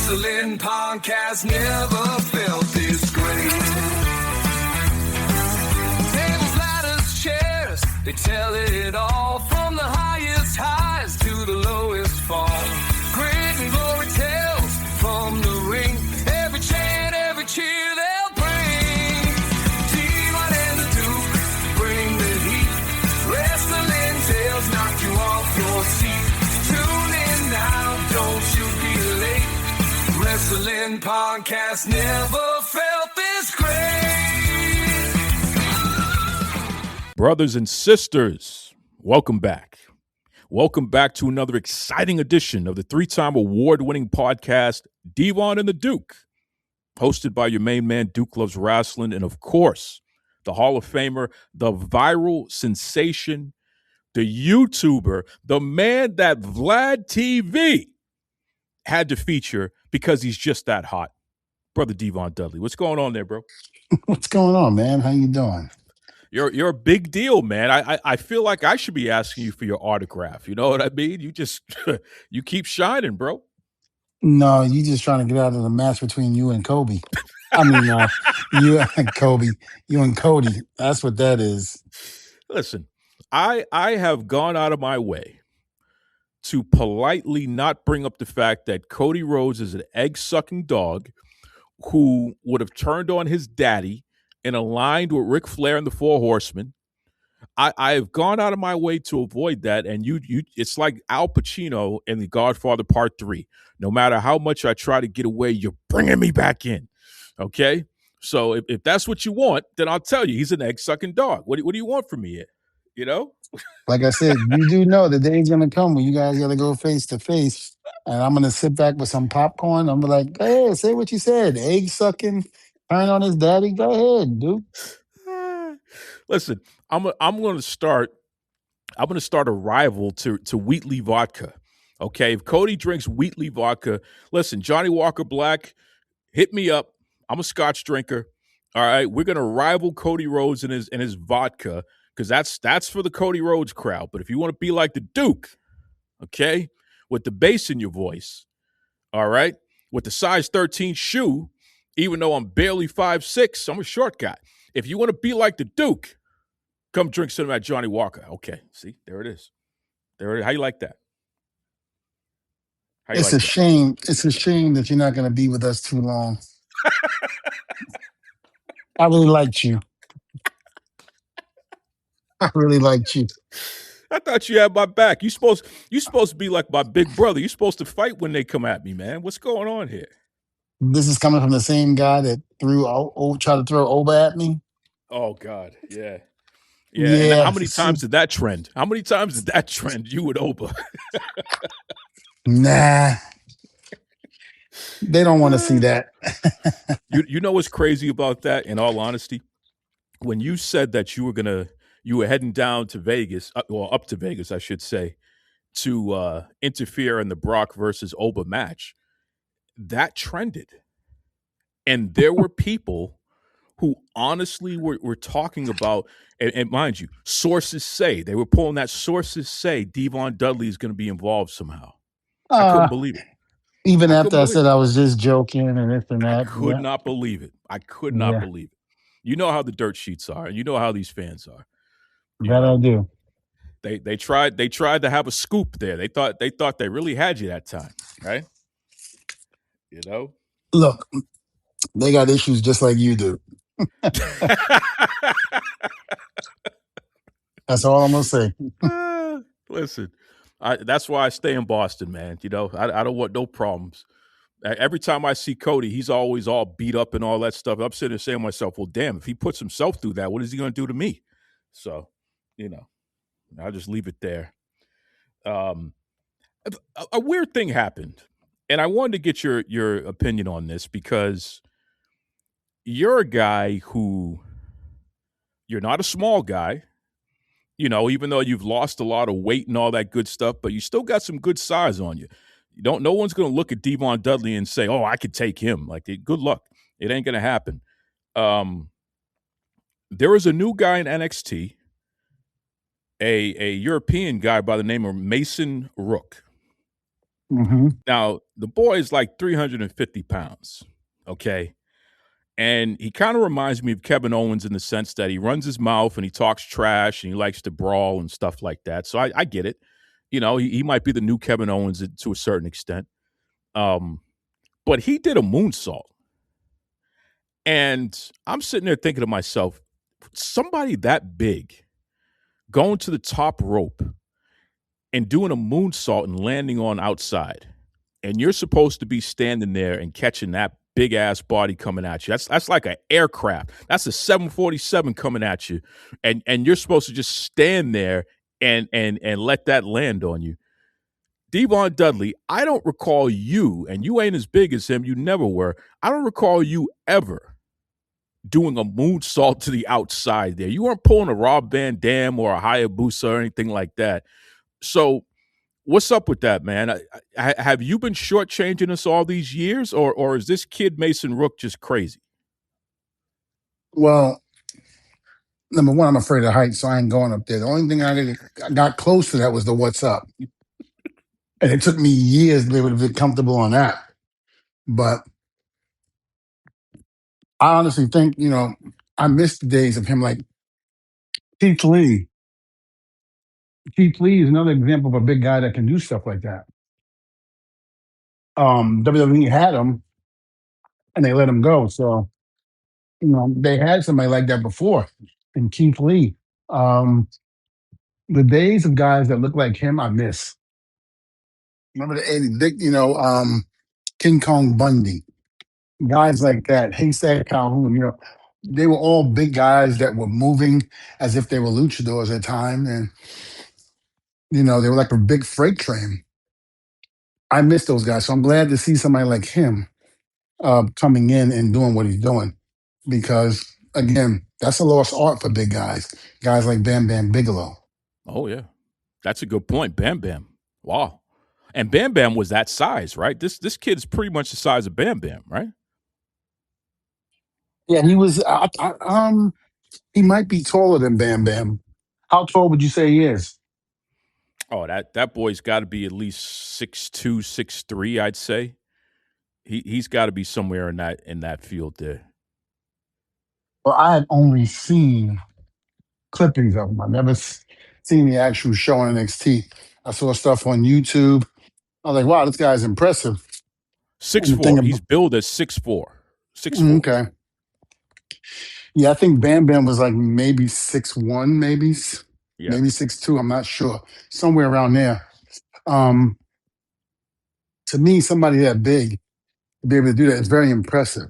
Wrestling podcast never felt this great. Tables, ladders, chairs, they tell it all. From the highest highs to the lowest fall. Great and glory tales from the ring. Every chant, every cheer they'll bring. Devon and the Duke bring the heat. Wrestling tales knock you off your seat. Tune in now, don't you be late. Wrestling podcast never felt this great. Brothers and sisters, welcome back. Welcome back to another exciting edition of the three-time award-winning podcast, Devon and the Duke, hosted by your main man, Duke Loves Wrestling, and of course, the Hall of Famer, the viral sensation, the YouTuber, the man that Vlad TV had to feature because he's just that hot. Brother Devon Dudley. What's going on there, bro? What's going on, man? How you doing? You're a big deal, man. I feel like I should be asking you for your autograph. You know what I mean? You just you keep shining, bro. No, you just trying to get out of the match between you and Kobe. You and Kobe. You and Cody. That's what that is. Listen, I have gone out of my way to politely not bring up the fact that Cody Rhodes is an egg-sucking dog who would have turned on his daddy and aligned with Ric Flair and the Four Horsemen. I have gone out of my way to avoid that, and you it's like Al Pacino in The Godfather Part 3. No matter how much I try to get away, you're bringing me back in, okay? So if that's what you want, then I'll tell you, he's an egg-sucking dog. What do you want from me here, you know? Like I said, you do know the day's going to come when you guys got to go face to face, and I'm going to sit back with some popcorn. I'm like, go ahead, say what you said. Egg sucking, turn on his daddy. Go ahead, dude. Listen, I'm going to start a rival to Wheatley vodka. Okay, if Cody drinks Wheatley vodka, listen, Johnny Walker Black, hit me up. I'm a Scotch drinker. All right, we're going to rival Cody Rhodes and his vodka because that's for the Cody Rhodes crowd. But if you want to be like the Duke, okay, with the bass in your voice, all right, with the size 13 shoe, even though I'm barely 5'6", I'm a short guy. If you want to be like the Duke, come drink some of that Johnny Walker. Okay, see, there it is. There it is. How you like that? It's a shame. It's a shame that you're not going to be with us too long. I really liked you. I really liked you. I thought you had my back. You supposed to be like my big brother. You're supposed to fight when they come at me, man. What's going on here? This is coming from the same guy that tried to throw Oba at me. Oh God, yeah. And how many times did that trend? How many times did that trend? You with Oba? Nah, they don't want to see that. You know what's crazy about that? In all honesty, when you said that you were heading down to Vegas, up to Vegas, I should say, to interfere in the Brock versus Oba match, that trended, and there were people who honestly were talking about, and mind you, sources say, they were pulling that sources say Devon Dudley is going to be involved somehow. I couldn't believe it. Even after I said I was just joking and this and that. I could not believe it. I could not believe it. You know how the dirt sheets are, and you know how these fans are. I do. They tried to have a scoop there. They thought they really had you that time, right? You know? Look, they got issues just like you do. That's all I'm gonna say. Listen, that's why I stay in Boston, man. You know, I don't want no problems. Every time I see Cody, he's always all beat up and all that stuff. I'm sitting there saying to myself, well, damn, if he puts himself through that, what is he going to do to me? So, you know, I'll just leave it there. A weird thing happened, and I wanted to get your opinion on this because you're a guy who, you're not a small guy, you know, even though you've lost a lot of weight and all that good stuff, but you still got some good size on you. No one's going to look at Devon Dudley and say, oh, I could take him. Like, good luck. It ain't going to happen. There is a new guy in NXT, a European guy by the name of Mason Rook. Mm-hmm. Now, the boy is like 350 pounds. Okay. And he kind of reminds me of Kevin Owens in the sense that he runs his mouth and he talks trash and he likes to brawl and stuff like that. So I get it. He might be the new Kevin Owens to a certain extent. Um, but he did a moonsault. And I'm sitting there thinking to myself, somebody that big going to the top rope and doing a moonsault and landing on outside. And you're supposed to be standing there and catching that big ass body coming at you. That's like an aircraft. That's a 747 coming at you. And you're supposed to just stand there and let that land on you. Devon Dudley, I don't recall you, and you ain't as big as him, you never were. I don't recall you ever doing a moonsault to the outside there. You weren't pulling a Rob Van Dam or a Hayabusa or anything like that. So what's up with that, man? Have you been shortchanging us all these years, or is this kid Mason Rook just crazy? Well, number one, I'm afraid of heights, so I ain't going up there. The only thing I got close to that was the what's up. And it took me years to be able to be comfortable on that. But I honestly think, I miss the days of him like Keith Lee. Keith Lee is another example of a big guy that can do stuff like that. WWE had him and they let him go. So, they had somebody like that before. And Keith Lee. Um, the days of guys that look like him, I miss. Remember the 80s, King Kong Bundy, guys like that, Haystack Calhoun, they were all big guys that were moving as if they were luchadors at time. And, they were like a big freight train. I miss those guys. So I'm glad to see somebody like him coming in and doing what he's doing. Because, again, that's a lost art for big guys. Guys like Bam Bam Bigelow. Oh yeah, that's a good point. Bam Bam, wow, and Bam Bam was that size, right? This kid's pretty much the size of Bam Bam, right? Yeah, he was, he might be taller than Bam Bam. How tall would you say he is? Oh, that boy's got to be at least 6'2", 6'3", I'd say. He's got to be somewhere in that field there. Well, I had only seen clippings of him. I never seen the actual show on NXT. I saw stuff on YouTube. I was like, wow, this guy's impressive. Six And the thing four. He's about, billed as 6'4". 6'4". okay. Yeah, I think Bam Bam was like maybe 6'1", Yeah. maybe 6'2". I'm not sure. Somewhere around there. Um, to me, somebody that big to be able to do that is very impressive.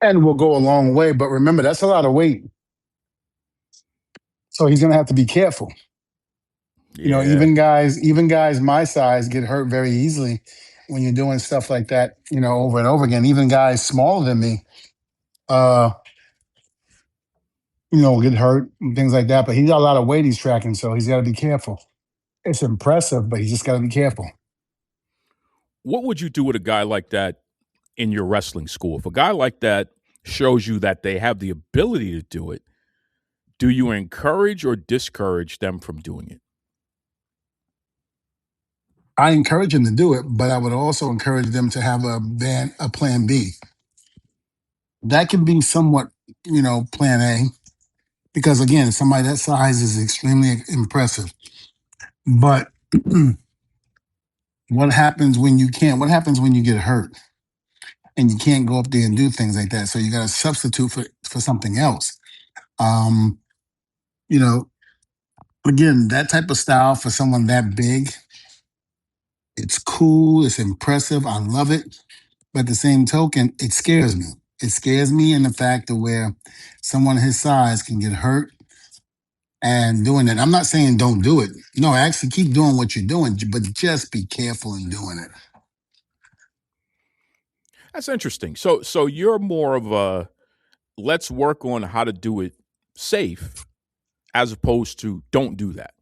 And will go a long way. But remember, that's a lot of weight. So he's gonna have to be careful. Yeah. Even guys my size get hurt very easily when you're doing stuff like that, over and over again. Even guys smaller than me, uh, get hurt and things like that. But he's got a lot of weight he's tracking, so he's got to be careful. It's impressive, but he's just got to be careful. What would you do with a guy like that in your wrestling school? If a guy like that shows you that they have the ability to do it, do you encourage or discourage them from doing it? I encourage him to do it, but I would also encourage them to have a plan B. That can be somewhat, plan A, because again, somebody that size is extremely impressive. But what happens when you can't? What happens when you get hurt and you can't go up there and do things like that? So you got to substitute for something else. Um, you know, again, that type of style for someone that big, it's cool, it's impressive, I love it. But at the same token, it scares me. It scares me in the fact of where someone his size can get hurt and doing it. I'm not saying don't do it. No, actually keep doing what you're doing, but just be careful in doing it. That's interesting. So you're more of a let's work on how to do it safe as opposed to don't do that.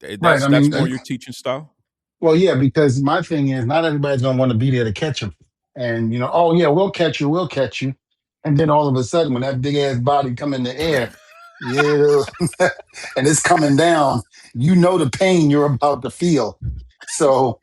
Right. I That's mean, more your teaching style. well, yeah, because my thing is not everybody's gonna want to be there to catch him. And oh yeah, we'll catch you. And then all of a sudden when that big ass body come in the air, yeah, and it's coming down, the pain you're about to feel. So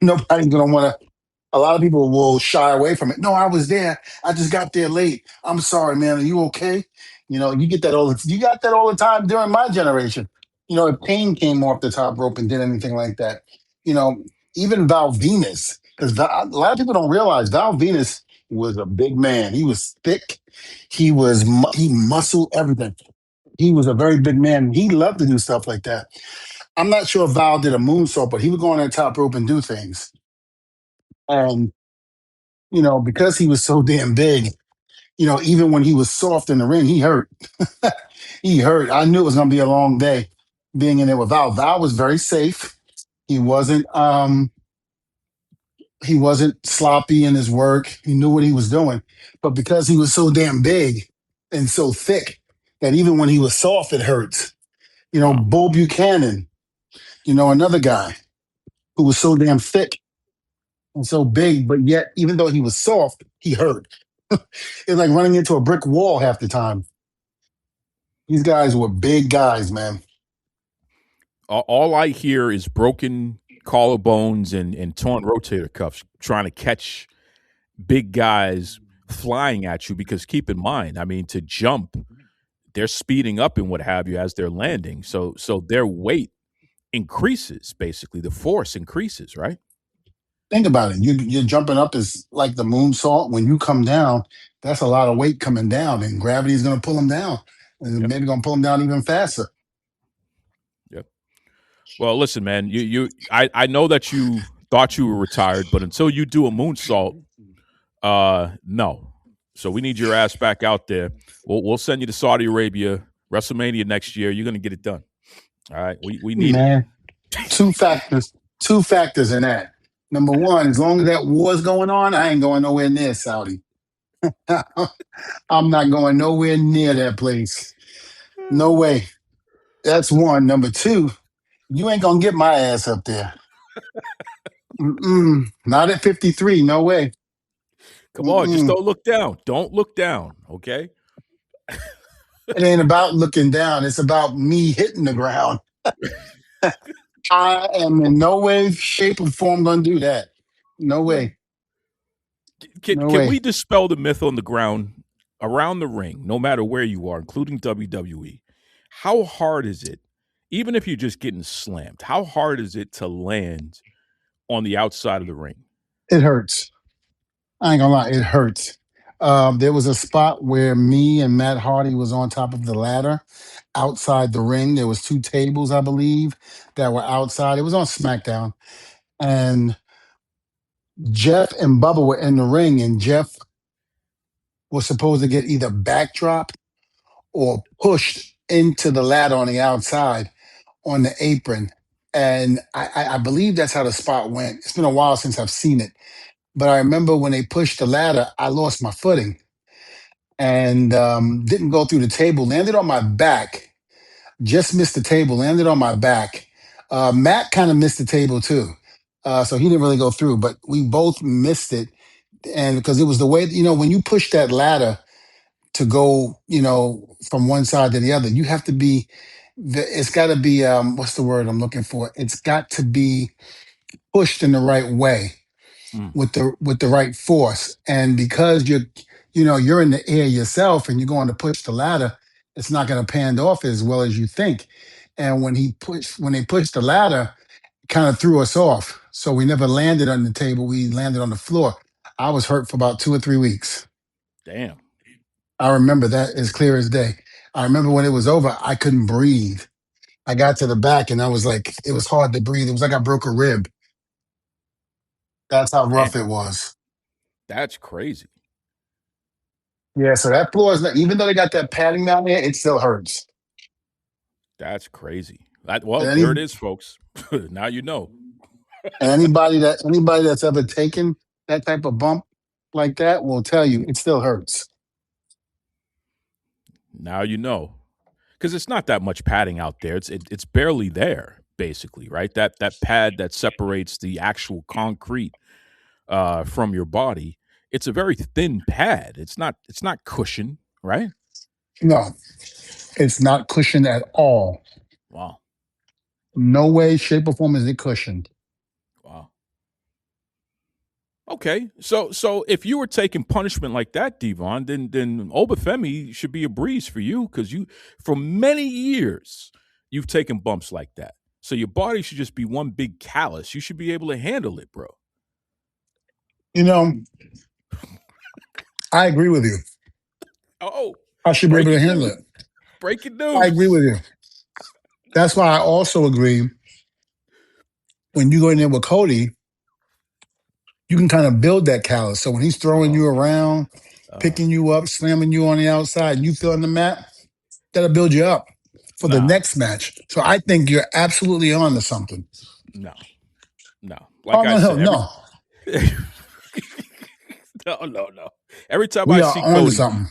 Nobody's gonna want to. A lot of people will shy away from it. No, I was there. I just got there late. I'm sorry, man. Are you okay? You get that you got that all the time during my generation. If Pain came off the top rope and did anything like that, you know, even Val Venus, because a lot of people don't realize Val Venus was a big man. He was thick. He muscled everything. He was a very big man. He loved to do stuff like that. I'm not sure if Val did a moonsault, but he would go on that top rope and do things. And because he was so damn big, even when he was soft in the ring, he hurt. He hurt. I knew it was going to be a long day being in there with Val. Val was very safe. He wasn't sloppy in his work. He knew what he was doing. But because he was so damn big and so thick that even when he was soft, it hurts. Wow. Bo Buchanan, another guy who was so damn thick and so big, but yet even though he was soft, he hurt. It's like running into a brick wall half the time. These guys were big guys, man. All I hear is broken collarbones and torn rotator cuffs trying to catch big guys flying at you because keep in mind, I mean, to jump, they're speeding up and what have you as they're landing. So their weight increases basically. The force increases, right? Think about it. You're jumping up is like the moonsault. When you come down, that's a lot of weight coming down, and gravity is going to pull them down, and Yep. maybe going to pull them down even faster. Yep. Well, listen, man, I know that you thought you were retired, but until you do a moonsault, no. So we need your ass back out there. We'll send you to Saudi Arabia, WrestleMania next year. You're gonna get it done. All right. We need it. Man, two factors. Two factors in that. Number one, as long as that war's going on, I ain't going nowhere near Saudi. I'm not going nowhere near that place. No way. That's one. Number two, you ain't gonna get my ass up there. Not at 53. No way. Come on, just Mm-mm. don't look down. Don't look down. Okay. It ain't about looking down. It's about me hitting the ground. I am in no way, shape, or form going to do that. No way. Can No can way. we dispel the myth on the ground around the ring, no matter where you are, including WWE? How hard is it, even if you're just getting slammed? How hard is it to land on the outside of the ring? It hurts. I ain't gonna lie. It hurts. There was a spot where me and Matt Hardy was on top of the ladder outside the ring. There was two tables, I believe, that were outside. It was on SmackDown, and Jeff and Bubba were in the ring, and Jeff was supposed to get either backdrop or pushed into the ladder on the outside on the apron. And I believe that's how the spot went. It's been a while since I've seen it. But I remember when they pushed the ladder, I lost my footing and didn't go through the table, landed on my back, just missed the table, landed on my back. Matt kind of missed the table too. So he didn't really go through, but we both missed it. And because it was the way, when you push that ladder, to go, from one side to the other. You have to be, it's got to be, what's the word I'm looking for? It's got to be pushed in the right way Mm, with the right force. And because you're in the air yourself and you're going to push the ladder, it's not going to pan off as well as you think. And when they pushed the ladder, it kind of threw us off. So we never landed on the table. We landed on the floor. I was hurt for about 2 or 3 weeks. damn. I remember that as clear as day. I remember when it was over, I couldn't breathe. I got to the back and I was like, it was hard to breathe. It was like I broke a rib. That's how Damn. rough it was. That's crazy. Yeah, so that floor is not, even though they got that padding down there, it still hurts. That's crazy. Well, And there it any is, folks. Now you know. and anybody that's ever taken that type of bump like that will tell you it still hurts. Now you know. Because it's not that much padding out there. It's barely there, basically, right? That pad that separates the actual concrete from your body. It's a very thin pad. It's not cushion, right? No, it's not cushioned at all. Wow. No way, shape, or form is it cushioned. Wow. Okay, so if you were taking punishment like that, Devon, then Obafemi should be a breeze for you because you, for many years, you've taken bumps like that. So your body should just be one big callus. You should be able to handle it, bro. You know, I agree with you. Oh, I should be able to breaking handle news! it. Breaking I agree news! with you. That's why I also agree when you go in there with Cody, you can kind of build that callus. So when he's throwing Oh, you around, uh, picking you up, slamming you on the outside, and you feel on the mat, that'll build you up for the nah, next match. So I think you're absolutely on to something. no, no. Oh Like I no, no, said, every no. no. Every time We I are see on to Cody, something.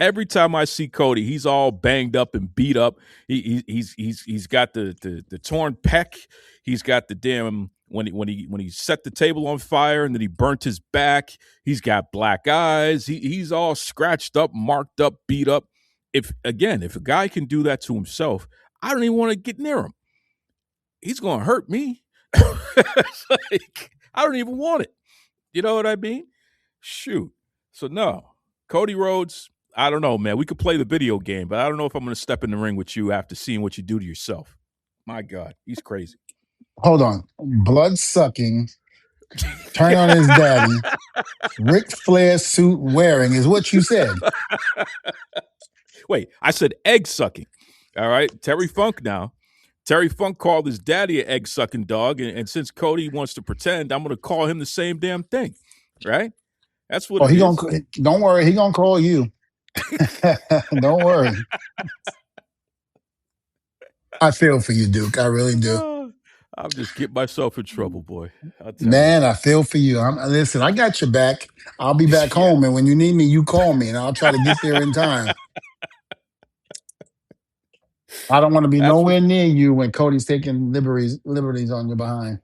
every time I see Cody, he's all banged up and beat up. He's got the torn pec. He's got the damn when he set the table on fire and then he burnt his back. He's got black eyes. He's all scratched up, marked up, beat up. If a guy can do that to himself, I don't even want to get near him. He's gonna hurt me. It's like, I don't even want it. You know what I mean? Shoot. So no, Cody Rhodes. I don't know, man. We could play the video game, but I don't know if I'm going to step in the ring with you after seeing what you do to yourself. My God, he's crazy. Hold on. Blood sucking, turn on his daddy, Ric Flair suit wearing is what you said. Wait, I said egg sucking. All right, Terry Funk now. Terry Funk called his daddy an egg sucking dog, and since Cody wants to pretend, I'm going to call him the same damn thing. Right? That's what Oh, it he gonna is. don't worry, he gonna call you. Don't worry. I feel for you, Duke. I really do. I'll just get myself in trouble, boy. I'll tell you. Man, I feel for you. Listen, I got your back. I'll be back Yeah, home, and when you need me, you call me, and I'll try to get there in time. I don't want to be that's what. nowhere near you when Cody's taking liberties on your behind.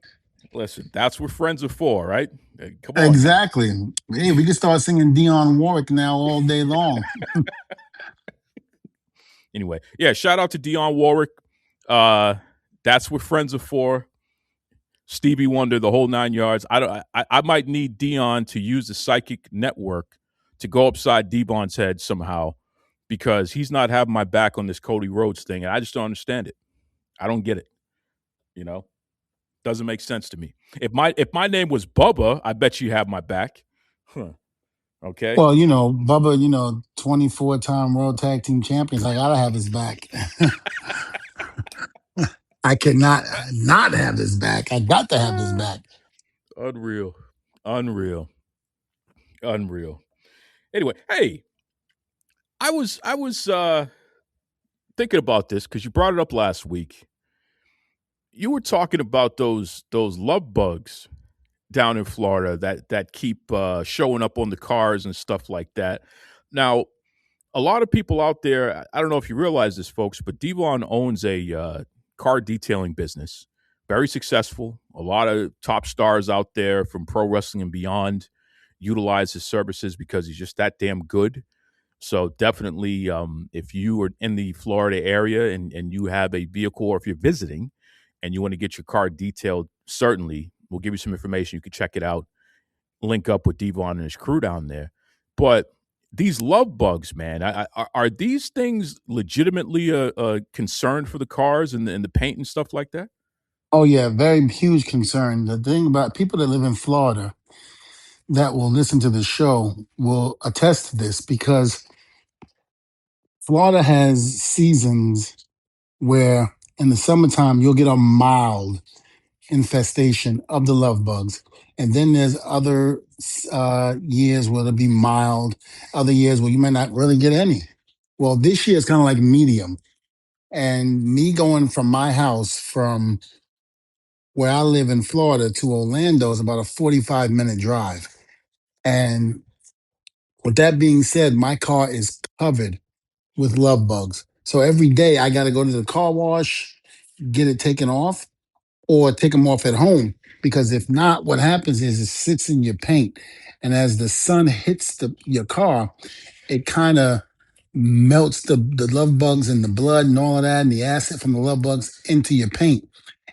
Listen, that's what friends are for, right? Hey, come on now. Exactly. Hey, we can start singing Dionne Warwick now all day long. Anyway, yeah, shout out to Dionne Warwick. Uh, that's what friends are for. Stevie Wonder, the whole 9 yards. I don't. I might need Dion to use the psychic network to go upside Devon's head somehow because he's not having my back on this Cody Rhodes thing, and I just don't understand it. I don't get it. You know, doesn't make sense to me. If my name was Bubba, I bet you have my back. Huh. Okay. Well, Bubba, 24-time World Tag Team Champions. I gotta have his back. I cannot not have his back. I got to have his back. Unreal. Unreal. Unreal. Anyway, hey, I was thinking about this because you brought it up last week. You were talking about those love bugs down in Florida that keep showing up on the cars and stuff like that. Now, a lot of people out there, I don't know if you realize this, folks, but Devon owns a car detailing business, very successful. A lot of top stars out there from pro wrestling and beyond utilize his services because he's just that damn good. So definitely, if you are in the Florida area and you have a vehicle, or if you're visiting and you want to get your car detailed, certainly we'll give you some information. You can check it out, link up with Devon and his crew down there. But these love bugs, man, are these things legitimately a concern for the cars and the paint and stuff like that? Oh yeah, very huge concern. The thing about people that live in Florida that will listen to the show will attest to this because Florida has seasons where in the summertime you'll get a mild infestation of the love bugs. And then there's other years where it'll be mild, other years where you might not really get any. Well, this year is kind of like medium. And me going from my house from where I live in Florida to Orlando is about a 45-minute drive. And with that being said, my car is covered with love bugs. So every day I got to go to the car wash, get it taken off, or take them off at home. Because if not, what happens is it sits in your paint. And as the sun hits your car, it kind of melts the love bugs and the blood and all of that and the acid from the love bugs into your paint.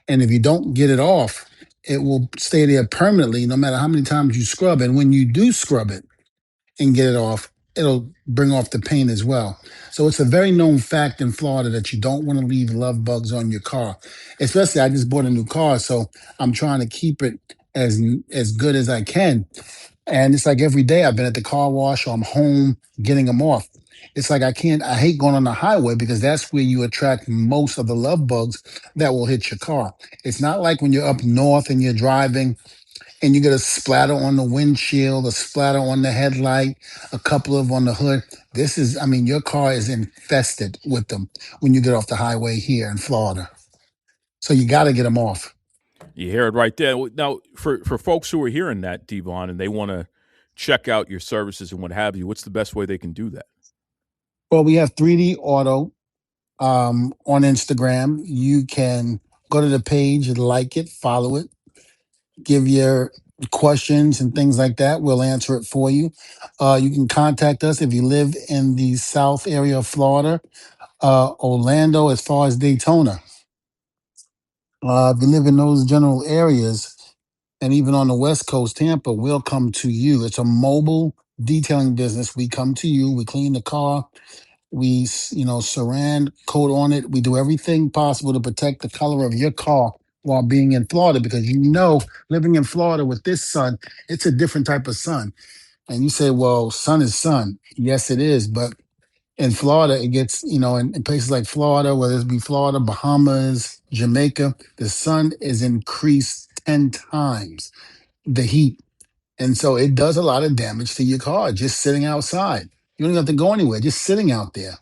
And if you don't get it off, it will stay there permanently no matter how many times you scrub. And when you do scrub it and get it off, it'll bring off the paint as well. So it's a very known fact in Florida that you don't want to leave love bugs on your car. Especially, I just bought a new car, so I'm trying to keep it as good as I can. And it's like every day I've been at the car wash or I'm home getting them off. It's like I hate going on the highway because that's where you attract most of the love bugs that will hit your car. It's not like when you're up north and you're driving and you get a splatter on the windshield, a splatter on the headlight, a couple of on the hood. I mean, your car is infested with them when you get off the highway here in Florida. So you got to get them off. You hear it right there. Now, for folks who are hearing that, Devon, and they want to check out your services and what have you, what's the best way they can do that? Well, we have 3D Auto on Instagram. You can go to the page, like it, follow it, give your questions and things like that. We'll answer it for you. You can contact us if you live in the South area of Florida, Orlando, as far as Daytona. If you live in those general areas, and even on the West Coast, Tampa, we'll come to you. It's a mobile detailing business. We come to you. We clean the car. We, saran coat on it. We do everything possible to protect the color of your car while being in Florida because living in Florida with this sun, it's a different type of sun. And you say, well, sun is sun. Yes, it is. But in Florida, it gets, in places like Florida, whether it be Florida, Bahamas, Jamaica, the sun is increased 10 times the heat. And so it does a lot of damage to your car just sitting outside. You don't have to go anywhere, just sitting out there.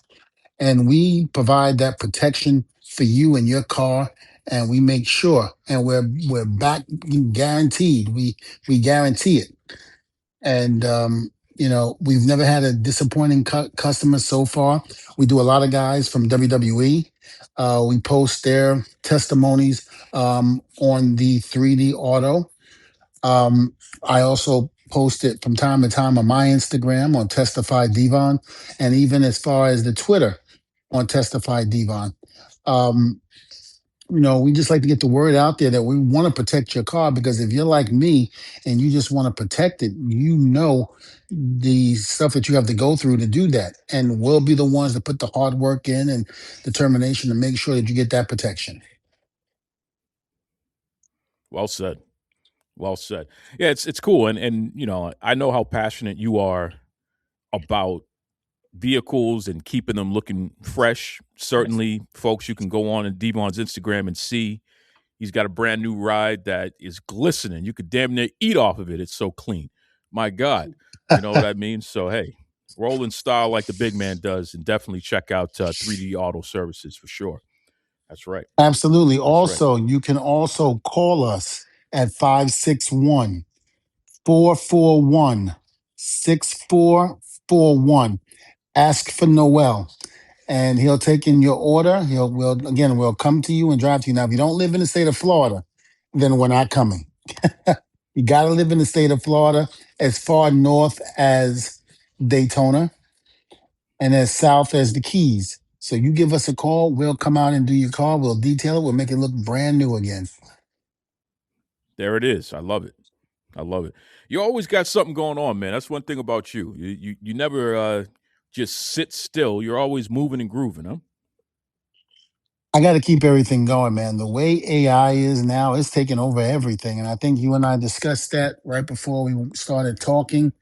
And we provide that protection for you and your car, and we make sure, and we're back guaranteed. We guarantee it, and we've never had a disappointing customer so far. We do a lot of guys from WWE. We post their testimonies on the 3D Auto. I also post it from time to time on my Instagram on Testify Devon, and even as far as the Twitter on Testify Devon. Um, we just like to get the word out there that we want to protect your car because if you're like me and you just want to protect it, the stuff that you have to go through to do that. And we'll be the ones that put the hard work in and determination to make sure that you get that protection. Well said. Well said. Yeah, it's cool, and I know how passionate you are about vehicles and keeping them looking fresh. Certainly, folks, you can go on Devon's Instagram and see he's got a brand new ride that is glistening. You could damn near eat off of it. It's so clean. My God, you know what I mean. So hey, roll in style like the big man does, and definitely check out 3D Auto Services for sure. That's right. Absolutely. That's right. Also, you can also call us at 561-441-6441. Ask for Noel, and he'll take in your order. We'll come to you and drive to you. Now, if you don't live in the state of Florida, then we're not coming. You got to live in the state of Florida as far north as Daytona and as south as the Keys. So you give us a call, we'll come out and do your car. We'll detail it. We'll make it look brand new again. There it is. I love it. I love it. You always got something going on, man. That's one thing about you. You never just sit still. You're always moving and grooving, huh? I got to keep everything going, man. The way AI is now, it's taking over everything. And I think you and I discussed that right before we started talking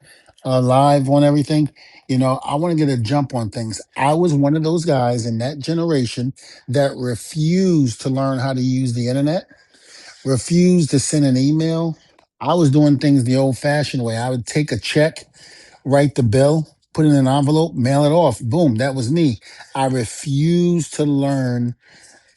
live on everything. I want to get a jump on things. I was one of those guys in that generation that refused to learn how to use the internet, refused to send an email. I was doing things the old fashioned way. I would take a check, write the bill, put it in an envelope, mail it off. Boom, that was me. I refused to learn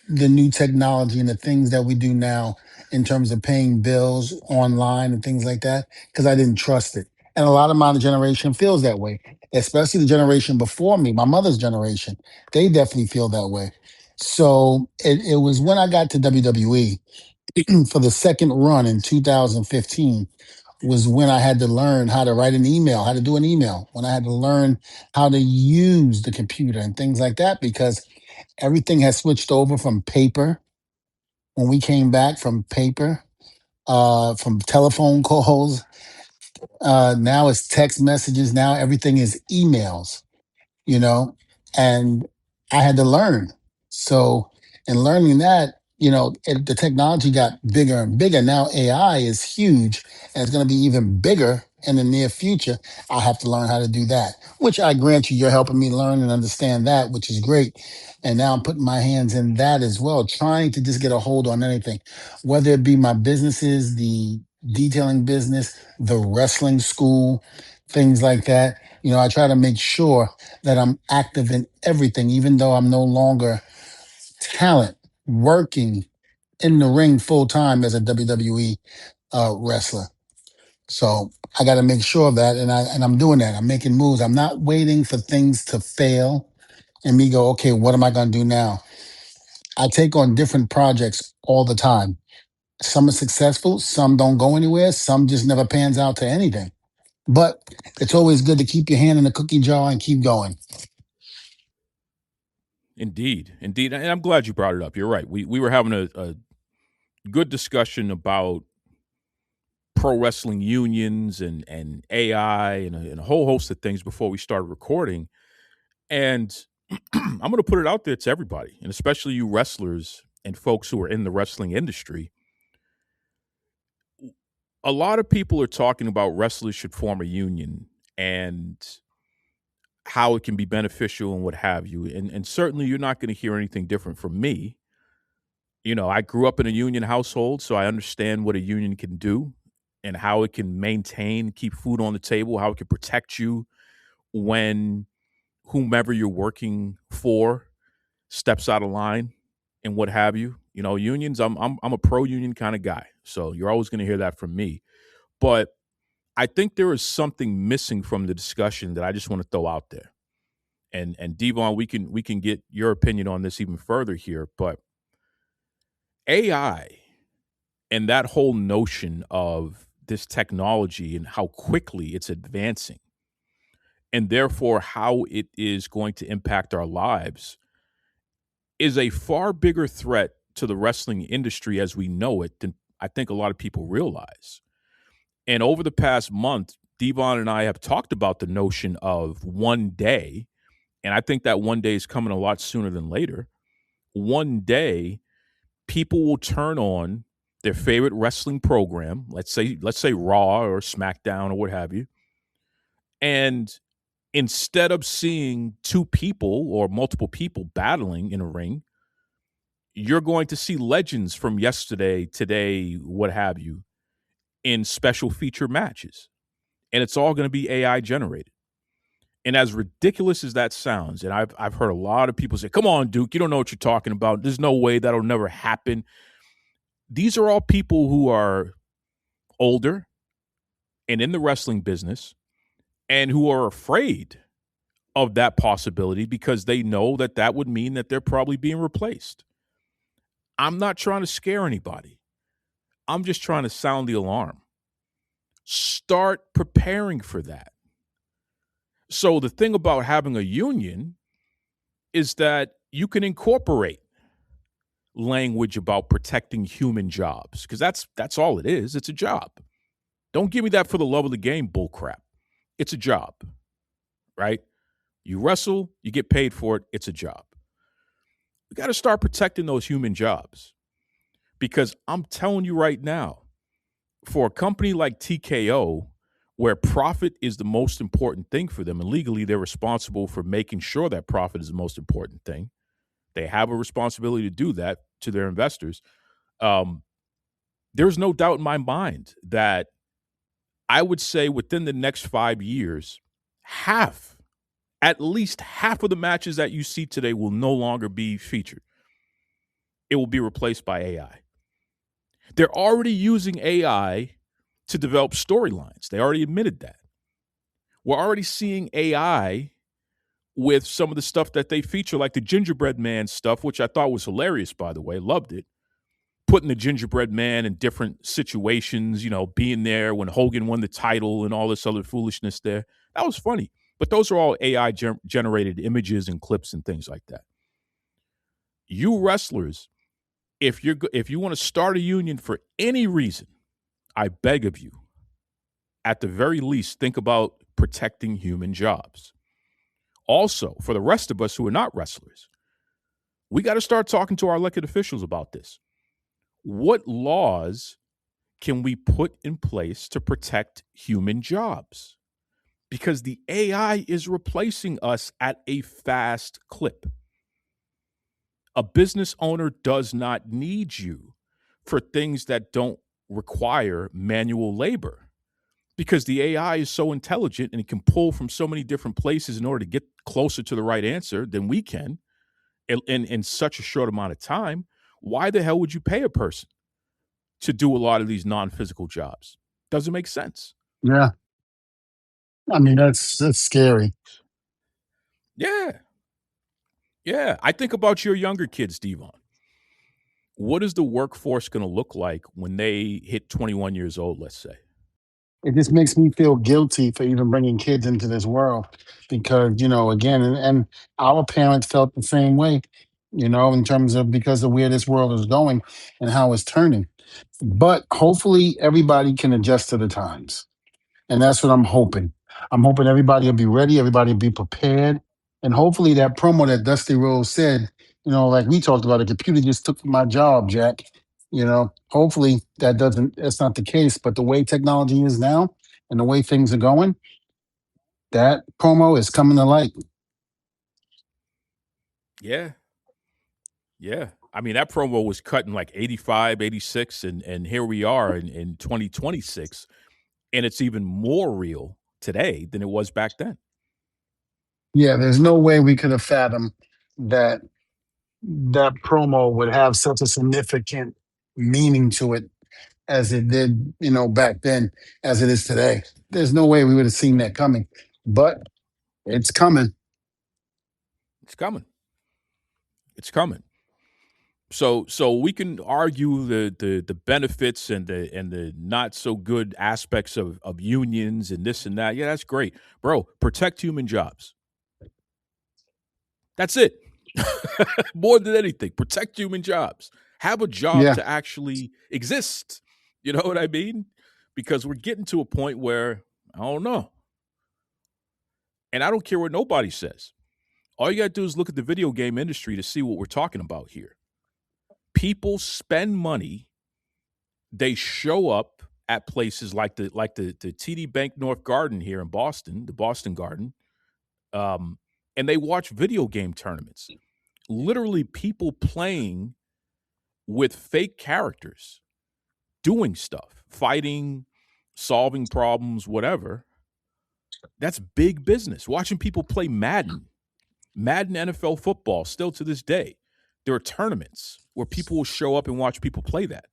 the new technology and the things that we do now in terms of paying bills online and things like that because I didn't trust it. And a lot of my generation feels that way, especially the generation before me, my mother's generation. They definitely feel that way. So it was when I got to WWE for the second run in 2015 was when I had to learn how to write an email, how to do an email, when I had to learn how to use the computer and things like that because everything has switched over from paper when we came back from paper from telephone calls. Now it's text messages. Now everything is emails, you know, and I had to learn. So, in learning that, the technology got bigger and bigger. Now AI is huge and it's going to be even bigger in the near future. I have to learn how to do that, which I grant you, you're helping me learn and understand that, which is great. And now I'm putting my hands in that as well, trying to just get a hold on anything, whether it be my businesses, the detailing business, the wrestling school, things like that. I try to make sure that I'm active in everything, even though I'm no longer talent working in the ring full time as a WWE wrestler. So I got to make sure of that, and I'm doing that. I'm making moves. I'm not waiting for things to fail and me go, okay, what am I going to do now? I take on different projects all the time. Some are successful, some don't go anywhere, some just never pans out to anything. But it's always good to keep your hand in the cookie jar and keep going. Indeed, indeed, and I'm glad you brought it up. You're right. We were having a good discussion about pro wrestling unions and AI and a whole host of things before we started recording. And I'm going to put it out there to everybody, and especially you wrestlers and folks who are in the wrestling industry. A lot of people are talking about wrestlers should form a union and how it can be beneficial and what have you. And certainly you're not going to hear anything different from me. I grew up in a union household, so I understand what a union can do and how it can maintain, keep food on the table, how it can protect you when whomever you're working for steps out of line and what have you. Unions, I'm a pro union kind of guy. So you're always going to hear that from me. But I think there is something missing from the discussion that I just want to throw out there. And Devon, we can get your opinion on this even further here, but AI and that whole notion of this technology and how quickly it's advancing and therefore how it is going to impact our lives is a far bigger threat to the wrestling industry as we know it than I think a lot of people realize. And over the past month, Devon and I have talked about the notion of one day, and I think that one day is coming a lot sooner than later. One day, people will turn on their favorite wrestling program, let's say Raw or SmackDown or what have you, and instead of seeing two people or multiple people battling in a ring, you're going to see legends from yesterday, today, what have you, in special feature matches. And it's all going to be AI generated. And as ridiculous as that sounds, and I've heard a lot of people say, "Come on, Duke, you don't know what you're talking about. There's no way that'll never happen." These are all people who are older and in the wrestling business and who are afraid of that possibility because they know that that would mean that they're probably being replaced. I'm not trying to scare anybody. I'm just trying to sound the alarm. Start preparing for that. So the thing about having a union is that you can incorporate language about protecting human jobs because that's all it is. It's a job. Don't give me that for the love of the game bullcrap. It's a job, right? You wrestle, you get paid for it. It's a job. We got to start protecting those human jobs because I'm telling you right now, for a company like TKO, where profit is the most important thing for them, and legally they're responsible for making sure that profit is the most important thing. They have a responsibility to do that to their investors. There's no doubt in my mind that I would say within the next 5 years, at least half of the matches that you see today will no longer be featured. It will be replaced by AI. They're already using AI to develop storylines. They already admitted that. We're already seeing AI with some of the stuff that they feature, like the gingerbread man stuff, which I thought was hilarious, by the way. Loved it. Putting the gingerbread man in different situations, being there when Hogan won the title and all this other foolishness there. That was funny. But those are all AI generated images and clips and things like that. You wrestlers, if you want to start a union for any reason, I beg of you, at the very least, think about protecting human jobs. Also, for the rest of us who are not wrestlers, we got to start talking to our elected officials about this. What laws can we put in place to protect human jobs? Because the AI is replacing us at a fast clip. A business owner does not need you for things that don't require manual labor because the AI is so intelligent and it can pull from so many different places in order to get closer to the right answer than we can in such a short amount of time. Why the hell would you pay a person to do a lot of these non-physical jobs? Doesn't make sense. Yeah. I mean, that's scary. Yeah. Yeah. I think about your younger kids, Devon. What is the workforce going to look like when they hit 21 years old, let's say? It just makes me feel guilty for even bringing kids into this world because, again, and our parents felt the same way, in terms of because of where this world is going and how it's turning. But hopefully everybody can adjust to the times. And that's what I'm hoping. I'm hoping everybody will be ready, everybody will be prepared. And hopefully that promo that Dusty Rose said, like we talked about, a computer just took my job, Jack. Hopefully that's not the case. But the way technology is now and the way things are going, that promo is coming to light. Yeah. Yeah. I mean, that promo was cut in like 85, 86, and here we are in 2026. And it's even more real today than it was back then. Yeah, there's no way we could have fathomed that promo would have such a significant meaning to it as it did, back then, as it is today. There's no way we would have seen that coming, but it's coming. It's coming. It's coming. So we can argue the benefits and the not so good aspects of unions and this and that. Yeah, that's great. Bro, protect human jobs. That's it. More than anything, protect human jobs. Have a job Yeah, to actually exist. You know what I mean? Because we're getting to a point where I don't know. And I don't care what nobody says. All you got to do is look at the video game industry to see what we're talking about here. People spend money, they show up at places like the TD Bank North Garden here in Boston, the Boston Garden, and they watch video game tournaments. Literally, people playing with fake characters, doing stuff, fighting, solving problems, whatever. That's big business. Watching people play Madden NFL football, still to this day, there are tournaments where people will show up and watch people play that.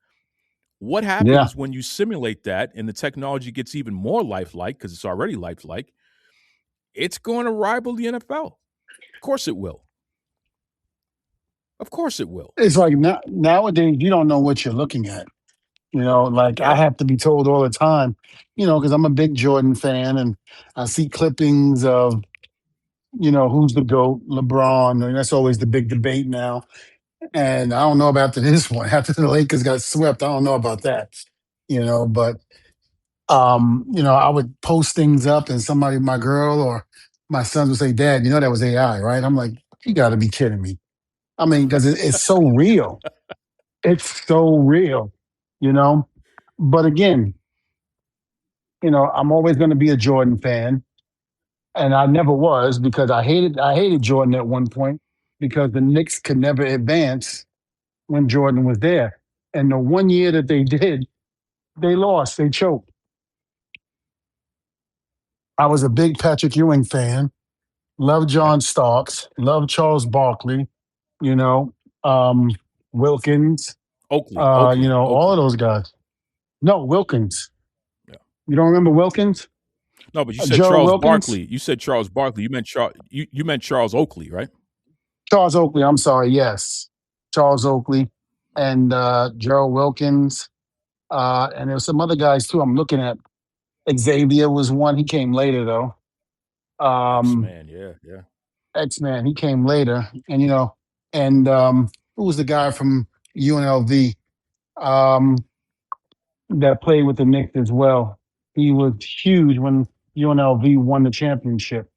What yeah. happens when you simulate that and the technology gets even more lifelike, because it's already lifelike? It's going to rival the NFL. Of course it will. Of course it will. It's like nowadays you don't know what you're looking at. Like I Yeah. have to be told all the time, because I'm a big Jordan fan and I see clippings of, who's the GOAT, LeBron. And that's always the big debate now. And I don't know about this one. After the Lakers got swept, I don't know about that. But I would post things up and somebody, my girl or my sons would say, Dad, that was AI, right? I'm like, you gotta be kidding me. I mean, because it's so real. It's so real, you know. But again, I'm always gonna be a Jordan fan. And I never was because I hated Jordan at one point because the Knicks could never advance when Jordan was there. And the one year that they did, they lost. They choked. I was a big Patrick Ewing fan. Love Yeah. John Starks. Love Charles Barkley. You know, um, Wilkins. Oakley. Oakley. All of Oakley. those guys. No, Wilkins. Yeah. You don't remember Wilkins? No, but you said Gerald Charles Wilkins? Barkley. You said Charles Barkley. You meant you meant Charles Oakley, right? Charles Oakley. I'm sorry. Yes, Charles Oakley and Gerald Wilkins. And there's some other guys too. I'm looking at. Xavier was one. He came later though. X Um, Man. Yeah. Yeah. X Man. He came later, and and who was the guy from UNLV? Um, that played with the Knicks as well. He was huge when UNLV won the championship.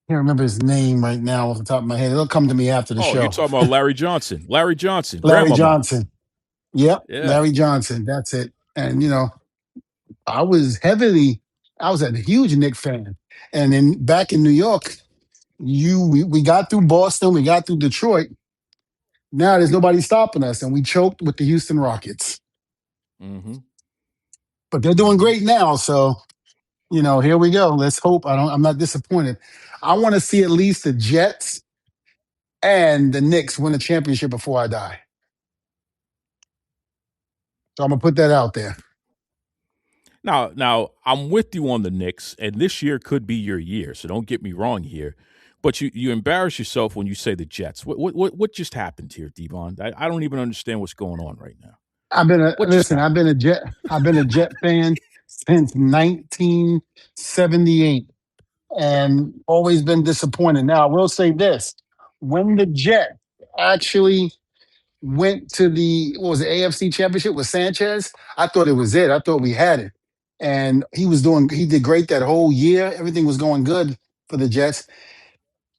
Can't remember his name right now off the top of my head. It'll come to me after the Oh, you're show. talking about Larry Johnson. Larry Johnson, Larry grandmama. Johnson. Yep, Yeah. Larry Johnson. That's it. And I was heavily, I was a huge Knick fan. And then back in New York, we got through Boston, we got through Detroit. Now there's nobody stopping us, and we choked with the Houston Rockets. Mm-hmm. But they're doing Mm-hmm. great now, so here we go. Let's hope. I'm not disappointed. I want to see at least the Jets and the Knicks win a championship before I die. So I'm gonna put that out there. Now, I'm with you on the Knicks, and this year could be your year. So don't get me wrong here. But you embarrass yourself when you say the Jets. What just happened here, Devon? I don't even understand what's going on right now. What just I've happened? been a Jet. I've been a Jet fan since 1978, and always been disappointed. Now I will say this: when the Jets actually went to the what was it, AFC Championship with Sanchez, I thought it was it. I thought we had it, and he did great that whole year. Everything was going good for the Jets,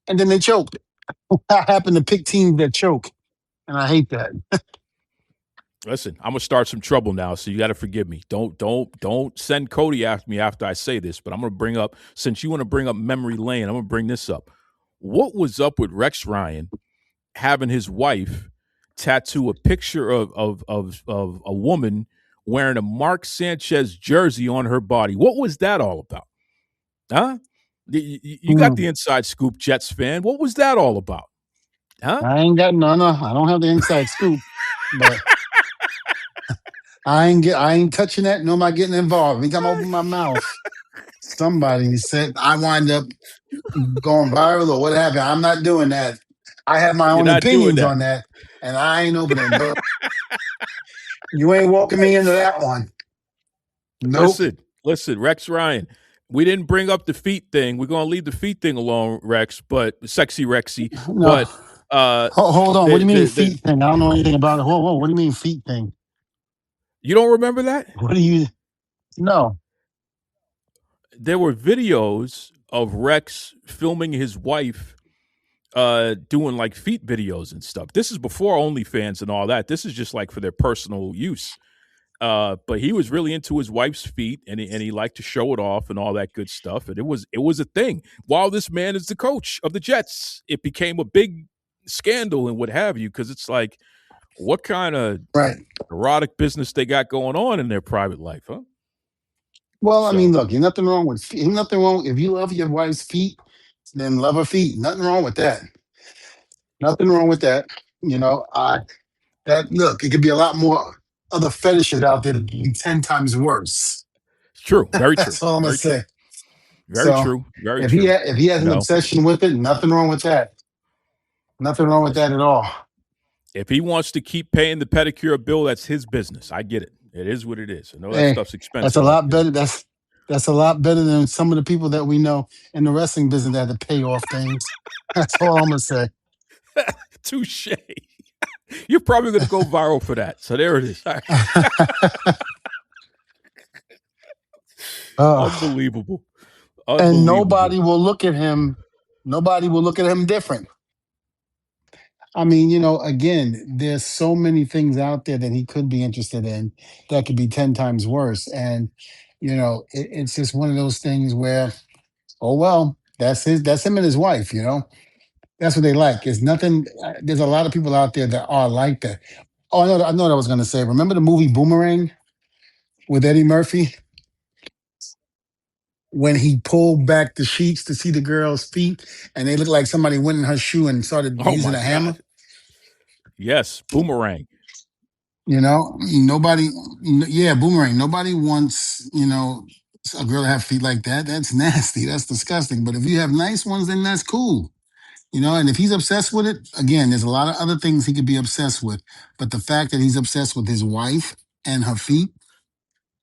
and then they choked. I happen to pick teams that choke, and I hate that. Listen, I'm gonna start some trouble now, so you got to forgive me. Don't send Cody after me after I say this. But I'm gonna bring up, since you want to bring up memory lane, I'm gonna bring this up. What was up with Rex Ryan having his wife tattoo a picture of a woman wearing a Mark Sanchez jersey on her body? What was that all about? Huh? You got Hmm. the inside scoop, Jets fan. What was that all about? Huh? I ain't got no. I don't have the inside scoop, but I ain't touching that. No, am I getting involved? Every time I open my mouth, somebody said I wind up going viral or what have you. I'm not doing that. I have my You're own not doing opinions that. on that, and I ain't opening. But you ain't walking me into that one. Nope. Listen, Rex Ryan. We didn't bring up the feet thing. We're gonna leave the feet thing alone, Rex. But sexy Rexy. No. But uh, Hold on. What do you mean the feet thing? I don't know anything about it. Whoa. What do you mean feet thing? you don't remember that? What do you? No. There were videos of Rex filming his wife doing like feet videos and stuff. This is before OnlyFans and all that. This is just like for their personal use. But he was really into his wife's feet, and he liked to show it off and all that good stuff. And it was a thing. While this man is the coach of the Jets, it became a big scandal and what have you, because it's like, what kind of Right. erotic business they got going on in their private life, huh? Well, I mean, So look, there's nothing wrong with feet. Nothing wrong if you love your wife's feet, then love her feet. Nothing wrong with that. Nothing wrong with that. I that look, it could be a lot more other fetishes out there that be 10 times worse. it's true, very true, That's all I'm gonna very true, say. very So true, very if he true. if he has You an know, obsession with it, nothing wrong with that. Nothing wrong with that listen, at all. if he wants to keep paying the pedicure bill, that's his business. I get it. It is what it is. I know that Hey, stuff's that's a expensive out lot there. better. That's a lot better than some of the people that we know in the wrestling business that had to pay off things. That's all I'm gonna say. Touche. You're probably going to go viral for that. So there it is. Ugh. Unbelievable. And Unbelievable. nobody will look at him different. I mean, again, there's so many things out there that he could be interested in that could be 10 times worse. And, it's just one of those things where, oh, well, that's him and his wife, that's what they like. It's nothing. There's a lot of people out there that are like that. Oh, I know what I was going to say. Remember the movie Boomerang with Eddie Murphy? When he pulled back the sheets to see the girl's feet and they looked like somebody went in her shoe and started Oh using my a hammer. God. Yes. Boomerang. Nobody, yeah, Boomerang. Nobody wants, a girl to have feet like that. That's nasty. That's disgusting. But if you have nice ones, then that's cool. And if he's obsessed with it, again, there's a lot of other things he could be obsessed with. But the fact that he's obsessed with his wife and her feet,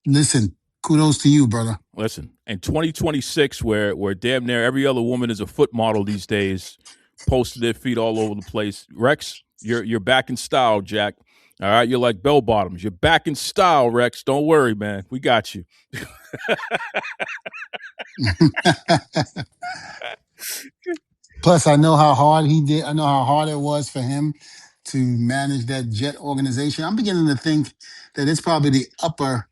listen, kudos to you, brother. Listen, in 2026, where damn near every other woman is a foot model these days, posted their feet all over the place. Rex, you're back in style, Jack. All right, you're like bell bottoms. You're back in style, Rex. Don't worry, man. We got you. Plus, I know how hard he did. I know how hard it was for him to manage that Jet organization. I'm beginning to think that it's probably the upper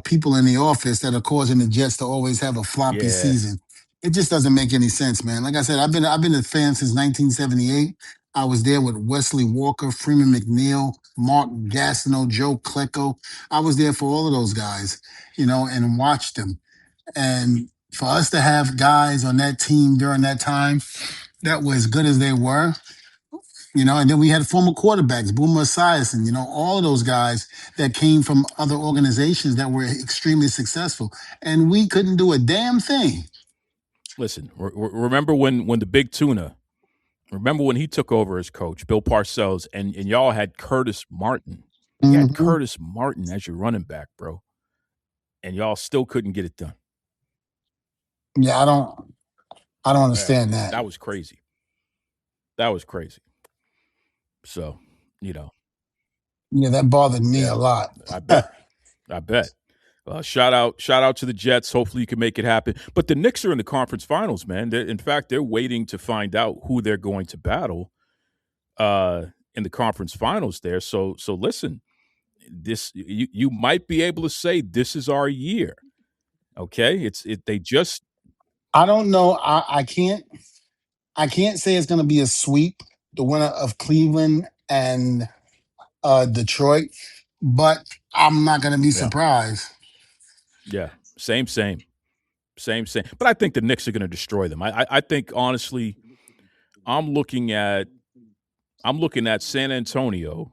people in the office that are causing the Jets to always have a floppy Yeah. season. It just doesn't make any sense, man. Like I said, I've been a fan since 1978. I was there with Wesley Walker, Freeman McNeil, Mark Gastineau, Joe Klecko. I was there for all of those guys, and watched them. And for us to have guys on that team during that time that were as good as they were, and then we had former quarterbacks, Boomer Esiason, all of those guys that came from other organizations that were extremely successful. And we couldn't do a damn thing. Listen, remember when the big tuna, remember when he took over as coach, Bill Parcells, and y'all had Curtis Martin. You had Hmm. Curtis Martin as your running back, bro. And y'all still couldn't get it done. Yeah, I don't Yeah. understand that. That was crazy. That was crazy. So, you know, Yeah, that bothered me yeah, a lot. I bet. I bet. Shout out to the Jets. Hopefully you can make it happen. But the Knicks are in the conference finals, man. In fact, they're waiting to find out who they're going to battle in the conference finals there. So listen, this you might be able to say this is our year. Okay? They just I don't know. I can't say it's gonna be a sweep, the winner of Cleveland and Detroit, but I'm not gonna be yeah. surprised. Yeah. Same. Same. But I think the Knicks are going to destroy them. I think honestly, I'm looking at San Antonio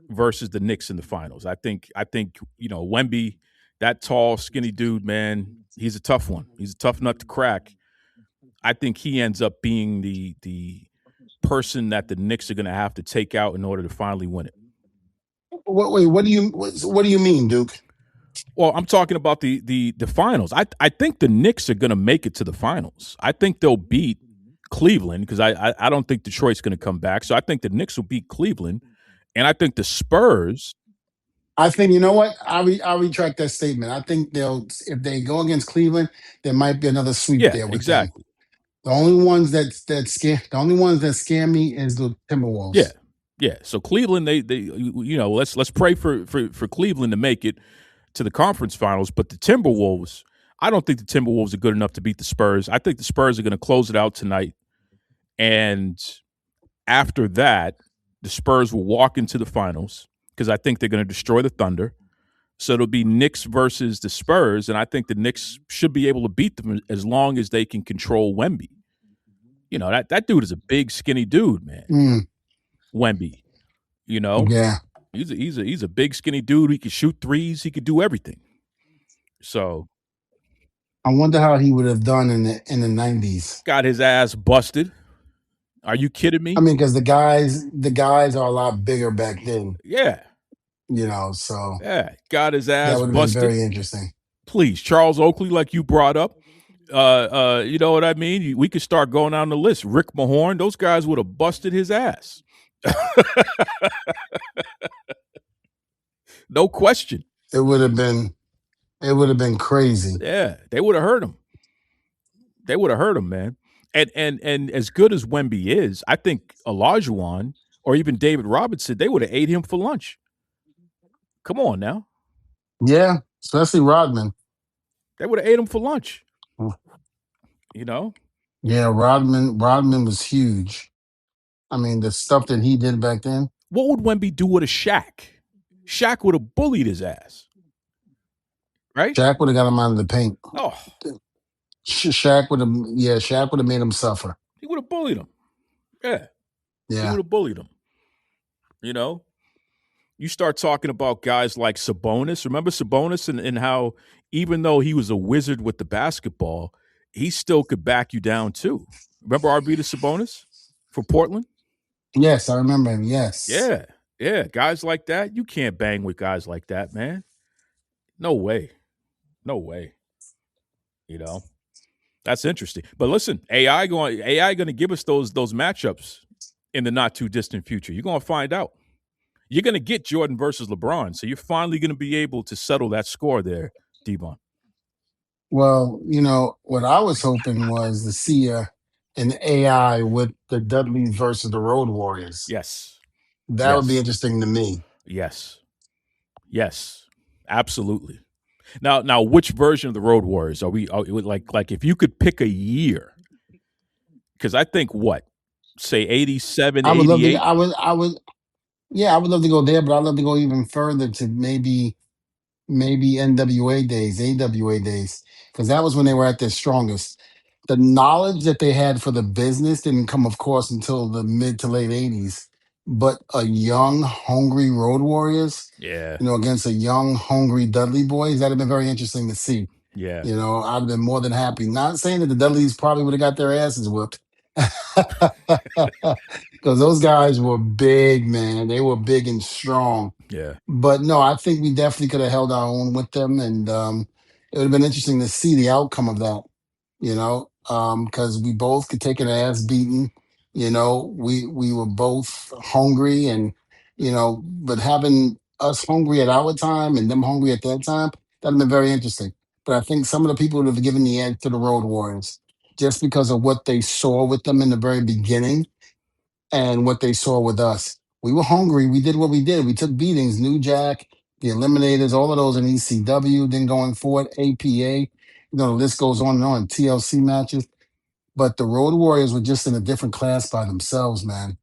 versus the Knicks in the finals. I think Wemby, that tall, skinny dude, man, he's a tough one. He's a tough nut to crack. I think he ends up being the person that the Knicks are going to have to take out in order to finally win it. Wait, what do you mean, Duke? Well, I'm talking about the finals. I think the Knicks are going to make it to the finals. I think they'll beat Cleveland because I don't think Detroit's going to come back. So I think the Knicks will beat Cleveland, and I think the Spurs. I think you know what? I'll retract that statement. I think they'll if they go against Cleveland, there might be another sweep Yeah, there with them. exactly. The only ones that scare me is the Yeah, Timberwolves. yeah. So Cleveland, they let's pray for Cleveland to make it to the conference finals. But the Timberwolves, I don't think the Timberwolves are good enough to beat the Spurs. I think the Spurs are going to close it out tonight, and after that, the Spurs will walk into the finals because I think they're going to destroy the Thunder. So it'll be Knicks versus the Spurs, and I think the Knicks should be able to beat them as long as they can control Wemby. That dude is a big, skinny dude, man. Mm, Wemby, you know, yeah, he's a big, skinny dude. He can shoot threes. He could do everything. So I wonder how he would have done in the '90s. got his ass busted. Are you kidding I me? mean, because the guys are a lot bigger back then, Yeah, so yeah. Got his that ass would have been busted. very interesting. Please, Charles Oakley, like you brought up. You know what I mean? We could start going down the list. Rick Mahorn, those guys would have busted his ass. No question. It would have been it would have been crazy. Yeah, they would have hurt him. They would have hurt him, man. And as good as Wemby is, I think Olajuwon or even David Robinson, they would have ate him for lunch. Come on now. Yeah, especially Rodman. They would have ate him for lunch. Mm. You know? Yeah, Rodman was huge. I mean, the stuff that he did back then. What would Wemby do with a Shaq? Shaq would have bullied his ass. Right? Shaq would have got him out of the paint. Oh, Shaq would have made him suffer. he would have bullied him. Yeah. He Yeah. would have bullied him. You know? You start talking about guys like Sabonis. Remember Sabonis and how even though he was a wizard with the basketball, he still could back you down too. Remember Arvydas Sabonis for Portland? Yes, I remember him. Yes. Yeah. Yeah. Guys like that, you can't bang with guys like that, man. No way. No way. You know? That's interesting. But listen, AI going to give us those matchups in the not too distant future. You're going to find out. You're going to get Jordan versus LeBron, so you're finally going to be able to settle that score there, Devon. Well, what I was hoping was to see an AI with the Dudleys versus the Road Warriors. Yes, That would be yes, interesting to me. yes, yes, absolutely. Now, which version of the Road Warriors like if you could pick a year? Because I think what, say 87, I would love to. 88. I would. Yeah, I would love to go there, but I'd love to go even further to maybe NWA days, AWA days, because that was when they were at their strongest. The knowledge that they had for the business didn't come, of course, until the mid to late '80s. But a young, hungry Road Warriors, Yeah, against a young, hungry Dudley boys, that'd have been very interesting to see. yeah, I'd have been more than happy. Not saying that the Dudleys probably would have got their asses whooped. Because those guys were big, man. They were big and strong. yeah. But no, I think we definitely could have held our own with them, and it would have been interesting to see the outcome of that. Because we both could take an ass beating. We were both hungry, and but having us hungry at our time and them hungry at that time, that'd been very interesting. But I think some of the people would have given the edge to the Road Warriors just because of what they saw with them in the very beginning and what they saw with us. We were hungry. We did what we did. We took beatings. New Jack, the Eliminators, all of those in ECW. Then going forward, APA. The list goes on and on. TLC matches. But the Road Warriors were just in a different class by themselves, man.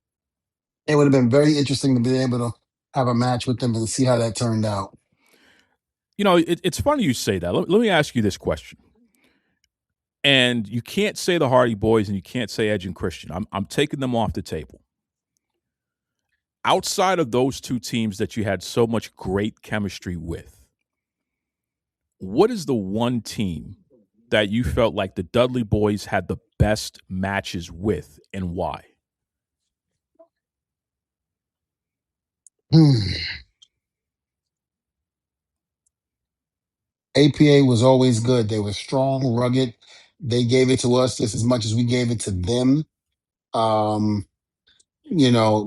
It would have been very interesting to be able to have a match with them and see how that turned out. It's funny you say that. Let me ask you this question. And you can't say the Hardy Boys and you can't say Edge and Christian. I'm taking them off the table. Outside of those two teams that you had so much great chemistry with, what is the one team that you felt like the Dudley Boys had the best matches with, and why? APA was always good. They were strong, rugged. They gave it to us just as much as we gave it to them. Um,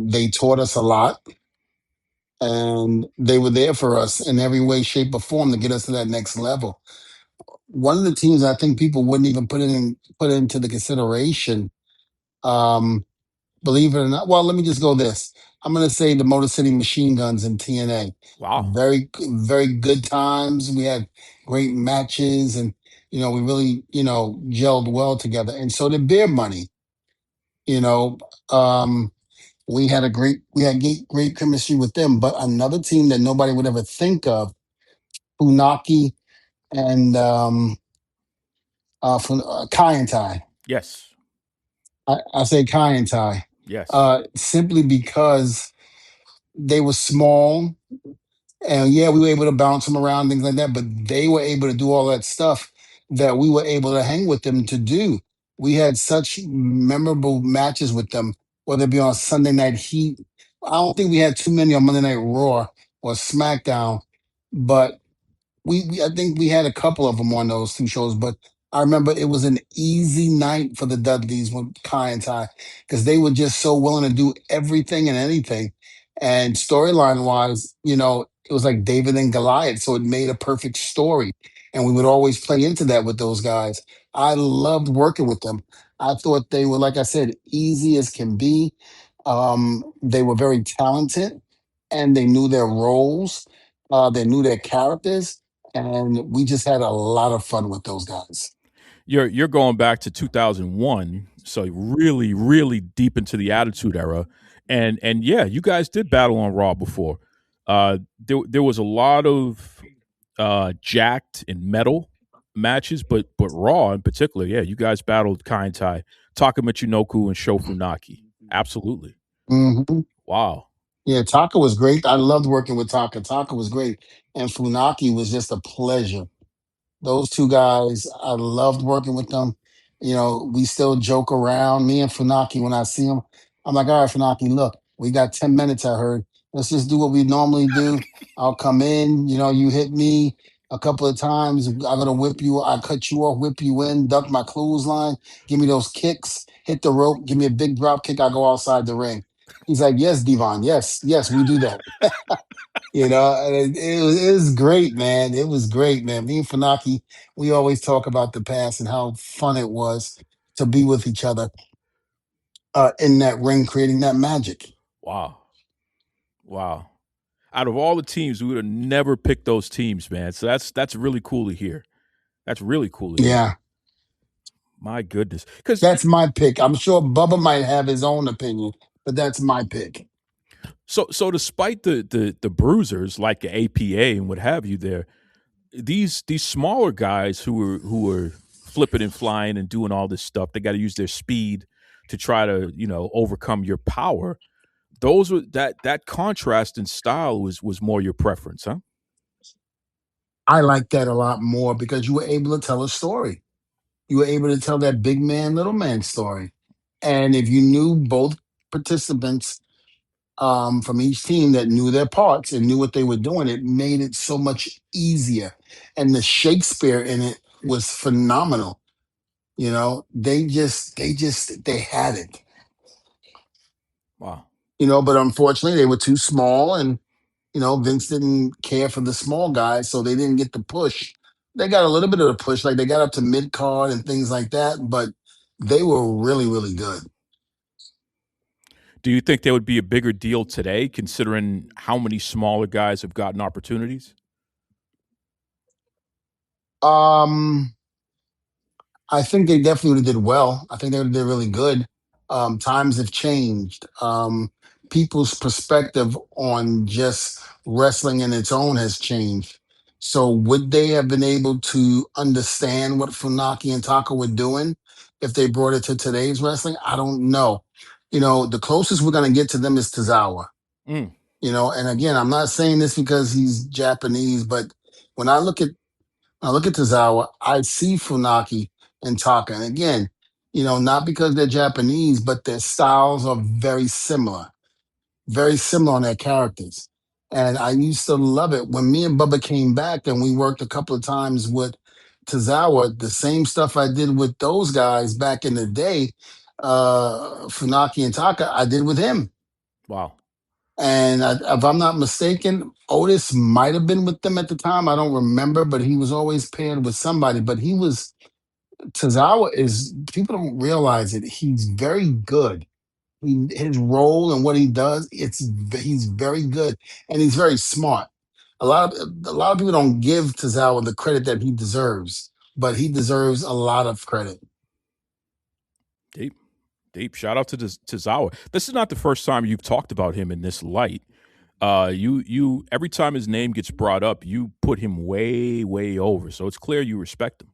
they taught us a lot, and they were there for us in every way, shape, or form to get us to that next level. One of the teams I think people wouldn't even put into the consideration, um, believe it or not. Well, let me just go this. I'm going to say the Motor City Machine Guns in TNA. Wow. Very, very good times. We had great matches, and we really gelled well together. And so did Beer Money. You know, um, we had great chemistry with them. But another team that nobody would ever think of, Funaki and Kai and Tai. Yes. I say Kai and Tai, Yes. simply because they were small, and yeah, we were able to bounce them around, things like that. But they were able to do all that stuff that we were able to hang with them to do. We had such memorable matches with them, whether it be on Sunday Night Heat. I don't think we had too many on Monday Night Raw or SmackDown, but I think we had a couple of them on those two shows, but I remember it was an easy night for the Dudleys with Kai and Ty because they were just so willing to do everything and anything. And storyline wise, it was like David and Goliath, so it made a perfect story. And we would always play into that with those guys. I loved working with them. I thought they were, like I said, easy as can be. They were very talented and they knew their roles. They knew their characters, and we just had a lot of fun with those guys. You're going back to 2001, so really, really deep into the Attitude Era, and yeah, you guys did battle on Raw before. There was a lot of jacked and metal matches, but Raw in particular, yeah, you guys battled Kai and Tai, Taka Michinoku and Sho Funaki. Absolutely. Hmm. Wow. Yeah, Taka was great. I loved working with Taka. Taka was great, and Funaki was just a pleasure. Those two guys, I loved working with them. We still joke around. Me and Funaki, when I see him, I'm like, all right, Funaki, look, we got 10 minutes, I heard. Let's just do what we normally do. I'll come in, you hit me a couple of times. I'm going to whip you. I cut you off, whip you in, duck my clothesline, give me those kicks, hit the rope, give me a big drop kick. I go outside the ring. He's like, yes, Devon, yes, yes, we do that. And it was great, man. It was great, man. Me and Funaki, we always talk about the past and how fun it was to be with each other in that ring, creating that magic. Wow. Wow. Out of all the teams, we would have never picked those teams, man. So that's really cool to hear. That's really cool to hear. Yeah, My goodness. Because that's my pick. I'm sure Bubba might have his own opinion, but that's my pick. so despite the bruisers like the APA and what have you there, these smaller guys who are flipping and flying and doing all this stuff, they got to use their speed to try to overcome your power. Those were that contrast in style was more your preference, huh? I like that a lot more because you were able to tell a story. You were able to tell that big man, little man story. And if you knew both participants from each team that knew their parts and knew what they were doing, it made it so much easier. And the Shakespeare in it was phenomenal. They had it. Wow. But unfortunately they were too small, and Vince didn't care for the small guys, so they didn't get the push. They got a little bit of the push, like they got up to mid card and things like that, but they were really, really good. Do you think there would be a bigger deal today, considering how many smaller guys have gotten opportunities? Um, I think they definitely did well. I think they did really good. Times have changed. People's perspective on just wrestling in its own has changed. So would they have been able to understand what Funaki and Taka were doing if they brought it to today's wrestling? I don't know. The closest we're going to get to them is Tozawa. Mm. And again, I'm not saying this because he's Japanese, but when I look at Tozawa, I see Funaki and Taka. And again, not because they're Japanese, but their styles are very similar on their characters. And I used to love it when me and Bubba came back and we worked a couple of times with Tozawa, the same stuff I did with those guys back in the day, Funaki and Taka, I did with him. Wow. And if I'm not mistaken, Otis might have been with them at the time. I don't remember, but he was always paired with somebody. But Tozawa is, people don't realize it. He's very good. His role and what he does, he's very good, and he's very smart. A lot of people don't give Tozawa the credit that he deserves, but he deserves a lot of credit. Deep. Deep. Shout out to Tozawa. This is not the first time you've talked about him in this light. You every time his name gets brought up, you put him way, way over. So it's clear you respect him.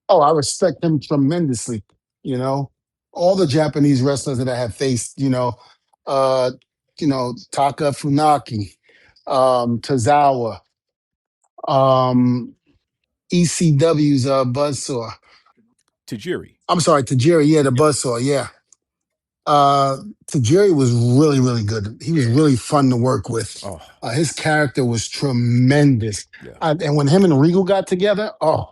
Oh, I respect him tremendously. You know, all the Japanese wrestlers that I have faced. Uh, Taka Funaki, Tozawa, um, ECW's Buzzsaw. Tajiri. I'm sorry, Tajiri. Yeah, the Yep. Buzzsaw. Yeah. Tajiri was really, really good. He was really fun to work with. Oh, His character was tremendous. yeah. And when him and Regal got together, it,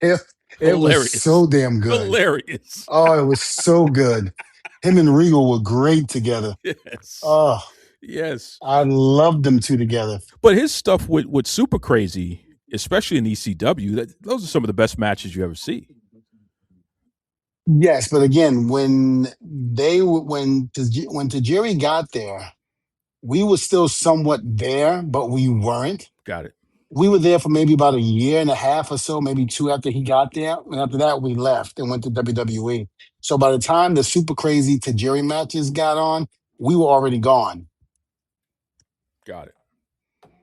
it was Hilarious. so damn good. Hilarious. Oh, it was so good. Him and Regal were great together. Yes. Oh, Yes. I loved them two together. But his stuff with Super Crazy, especially in ECW, those are some of the best matches you ever see. Yes, but again, when Tajiri got there, we were still somewhat there, but we weren't. Got it. We were there for maybe about a year and a half or so, maybe two after he got there. And after that, we left and went to WWE. So by the time the Super Crazy Tajiri matches got on, we were already gone. Got it.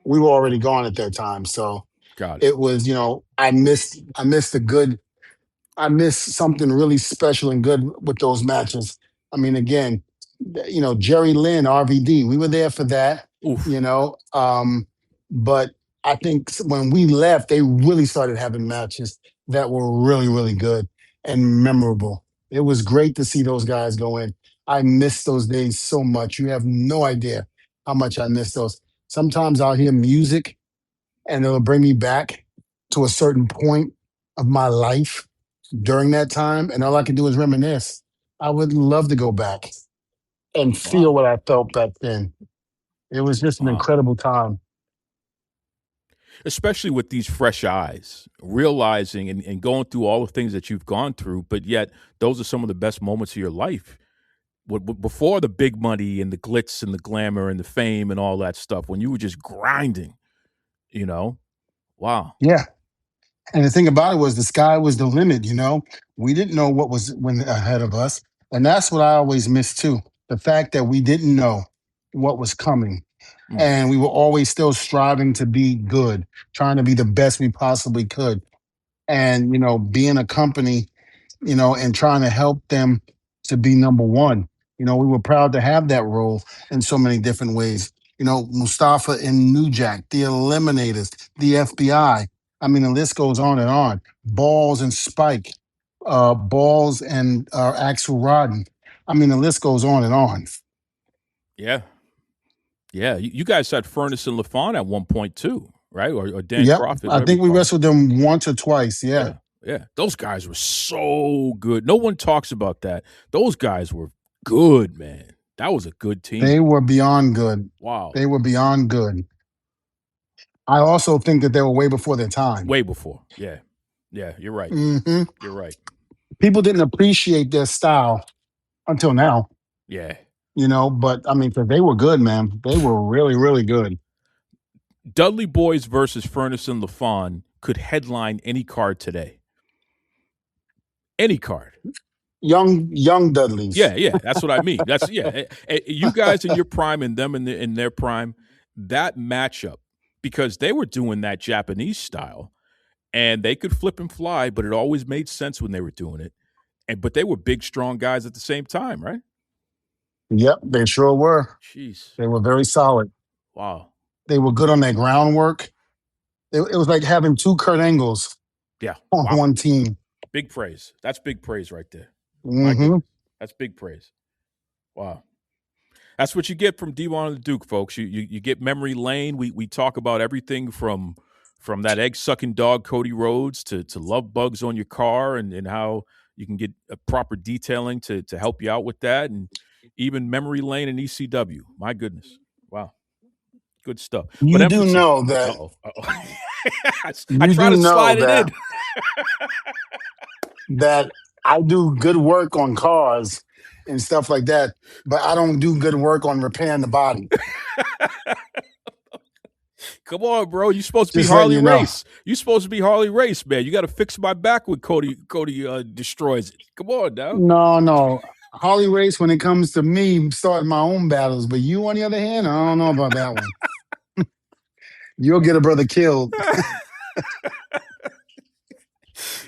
We were already gone at that time. So Got it. it was, I missed something really special and good with those matches. I mean, again, Jerry Lynn, RVD, we were there for that, Oof. But I think when we left, they really started having matches that were really, really good and memorable. It was great to see those guys go in. I miss those days so much. You have no idea how much I miss those. Sometimes I'll hear music and it'll bring me back to a certain point of my life during that time, and all I can do is reminisce. I would love to go back. and feel Wow. what I felt back then. It was just an Wow. incredible time. Especially with these fresh eyes, realizing and going through all the things that you've gone through, but yet those are some of the best moments of your life. Before the big money and the glitz and the glamour and the fame and all that stuff, when you were just grinding, you know? Wow. Yeah. And the thing about it was the sky was the limit, you know? We didn't know what was when ahead of us. And that's what I always miss too. The fact that we didn't know what was coming. Mm. And we were always still striving to be good, trying to be the best we possibly could. And, being a company, and trying to help them to be number one. We were proud to have that role in so many different ways. Mustafa and New Jack, the Eliminators, the FBI. I mean, the list goes on and on. Balls and Spike, Balls and Axel Rodden. I mean, the list goes on and on. Yeah. Yeah. You guys had Furnace and LaFawn at one point too, right? Or Dan Yep. Crawford, I whatever you think we call him. wrestled them once or twice. Yeah. Yeah. Yeah. Those guys were so good. No one talks about that. Those guys were good, man. That was a good They team. were beyond good. Wow. They were beyond good. I also think that they were way before their time. Way before. Yeah. Yeah. You're right. Hmm. You're right. People didn't appreciate their style until now, Yeah. but I mean, 'cause they were good, man. They were really, really good. Dudley Boys versus Furnace and LaFawn could headline any card today. Any card. Young Dudleys. Yeah, yeah, that's what I mean. That's you guys in your prime and them in their prime. That matchup, because they were doing that Japanese style, and they could flip and fly, but it always made sense when they were doing it. But they were big, strong guys at the same time, right? Yep, they sure were. Jeez, They were very solid. wow, They were good on their groundwork. It was like having two Kurt Angles yeah, on wow, one team. big praise. That's big praise right there. My Hmm. goodness, that's big praise. Wow. That's what you get from Devon the Duke, folks. You get memory lane. We talk about everything from that egg sucking dog Cody Rhodes to love bugs on your car and how you can get a proper detailing to help you out with that, and even memory lane and ECW. My goodness, wow, good stuff. But You do emphasis. know that. Uh-oh. I You try do to know slide it in. that I do good work on cars and stuff like that, but I don't do good work on repairing the body. Come on, bro. You're supposed to be Just letting Harley you know. Race. You're supposed to be Harley Race, man. You got to fix my back when Cody destroys it. Come on now. No. Harley Race, when it comes to me starting my own battles, but you, on the other hand, I don't know about that one. You'll get a brother killed.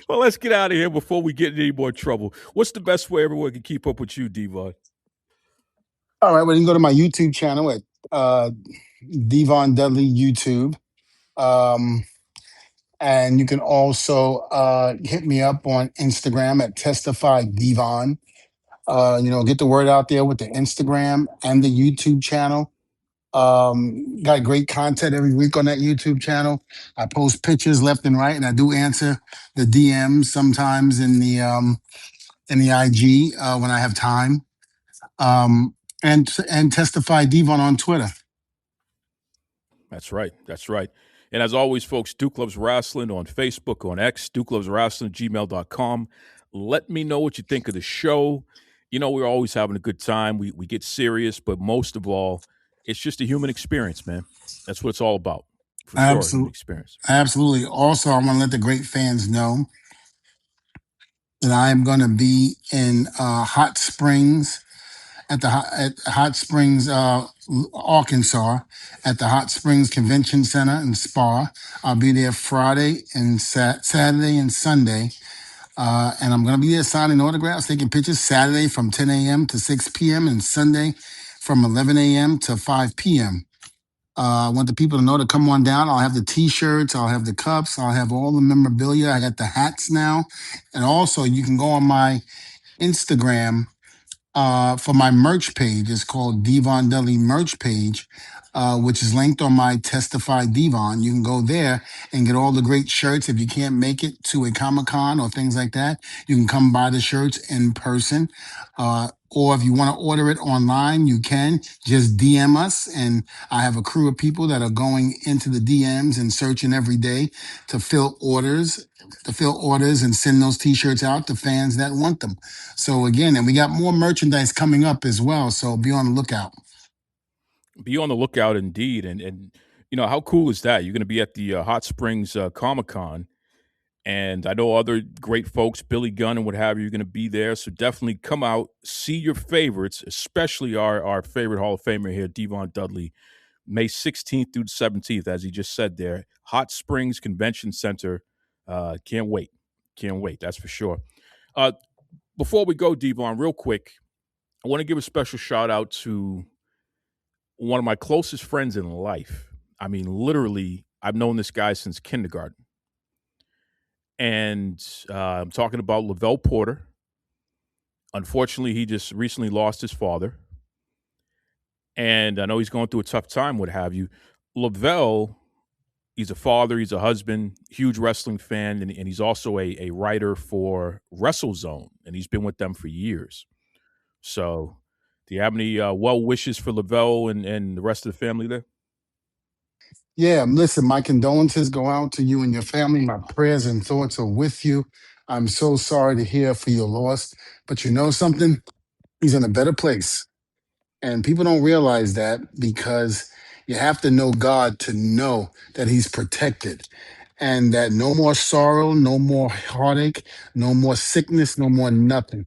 Well, let's get out of here before we get in any more trouble. What's the best way everyone can keep up with you, Devon? All right, well, you can go to my YouTube channel at Devon Dudley YouTube. Um, and you can also hit me up on Instagram at Testify Devon. Get the word out there with the Instagram and the YouTube channel. Got great content every week on that YouTube channel. I post pictures left and right, and I do answer the DMs sometimes in the IG when I have time. And Testify Devon on Twitter. That's right. That's right. And as always, folks, Duke Loves Wrestling on Facebook, on X, Duke Loves Wrestling, gmail.com. Let me know what you think of the show. We're always having a good time. We get serious, but most of all, it's just a human experience, man. That's what it's all about. For sure, human experience. Absolutely. Also, I want to let the great fans know that I am going to be in Hot Springs at Hot Springs, Arkansas, at the Hot Springs Convention Center and Spa. I'll be there Friday and Saturday and Sunday. And I'm going to be there signing autographs, taking pictures Saturday from 10 a.m. to 6 p.m. and Sunday from 11 a.m. to 5 p.m. I want the people to know to come on down. I'll have the T-shirts, I'll have the cups, I'll have all the memorabilia. I got the hats now. And also, you can go on my Instagram for my merch page. It's called Devon Dudley Merch Page, which is linked on my Testify Devon. You can go there and get all the great shirts. If you can't make it to a Comic-Con or things like that, you can come buy the shirts in person. Or if you want to order it online, you can just DM us. And I have a crew of people that are going into the DMs and searching every day to fill orders, and send those t-shirts out to fans that want them. So again, and we got more merchandise coming up as well. So be on the lookout. Be on the lookout indeed. And how cool is that? You're going to be at the Hot Springs Comic-Con. And I know other great folks, Billy Gunn and what have you, are going to be there. So definitely come out, see your favorites, especially our favorite Hall of Famer here, Devon Dudley, May 16th through the 17th, as he just said there. Hot Springs Convention Center. Can't wait. Can't wait. That's for sure. Before we go, Devon, real quick, I want to give a special shout out to one of my closest friends in life. I mean, literally, I've known this guy since kindergarten. And I'm talking about Lavelle Porter. Unfortunately, he just recently lost his father. And I know he's going through a tough time, what have you. Lavelle, he's a father, he's a husband, huge wrestling fan, and he's also a writer for WrestleZone, and he's been with them for years. So do you have any well wishes for Lavelle and the rest of the family there? Yeah, listen, my condolences go out to you and your family. My prayers and thoughts are with you. I'm so sorry to hear for your loss, but you know something? He's in a better place. And people don't realize that because you have to know God to know that he's protected and that no more sorrow, no more heartache, no more sickness, no more nothing.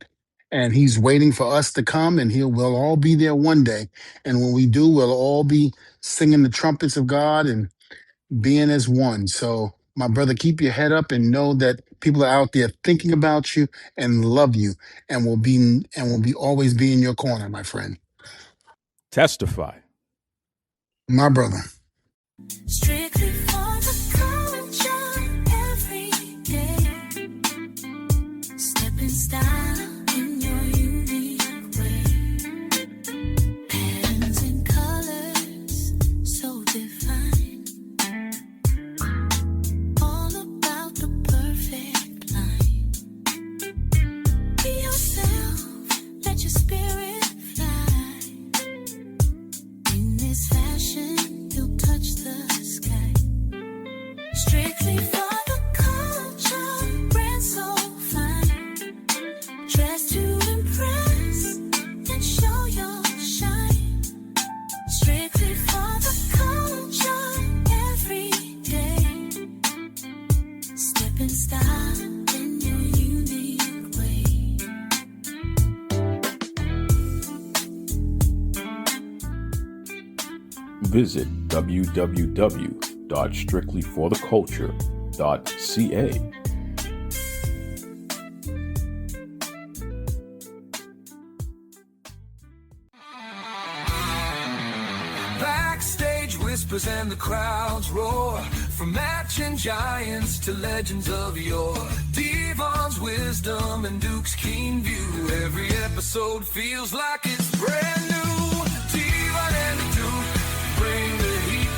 And he's waiting for us to come and we'll all be there one day. And when we do, we'll all be singing the trumpets of God and being as one. So, my brother, keep your head up and know that people are out there thinking about you and love you and will be always be in your corner, my friend. Testify. My brother. Strictly for the culture every day. Stepping style in your unique way. Patterns and colors so divine. All about the perfect line. Be yourself, let your spirit fly. In this fashion, you'll touch the sky. Strictly for the culture, brand so fine. Dress to impress and show your shine. Strictly for the culture, every day. Step in style in your unique way. Visit www.strictlyfortheculture.ca. Backstage whispers and the crowds roar. From matching giants to legends of yore. Devon's wisdom and Duke's keen view. Every episode feels like it's brand new. Devon and the Duke bring the heat.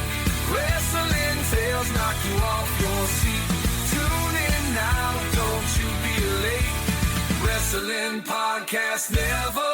Wrestling tales knock you off your seat. Tune in now, don't you be late. Wrestling podcast never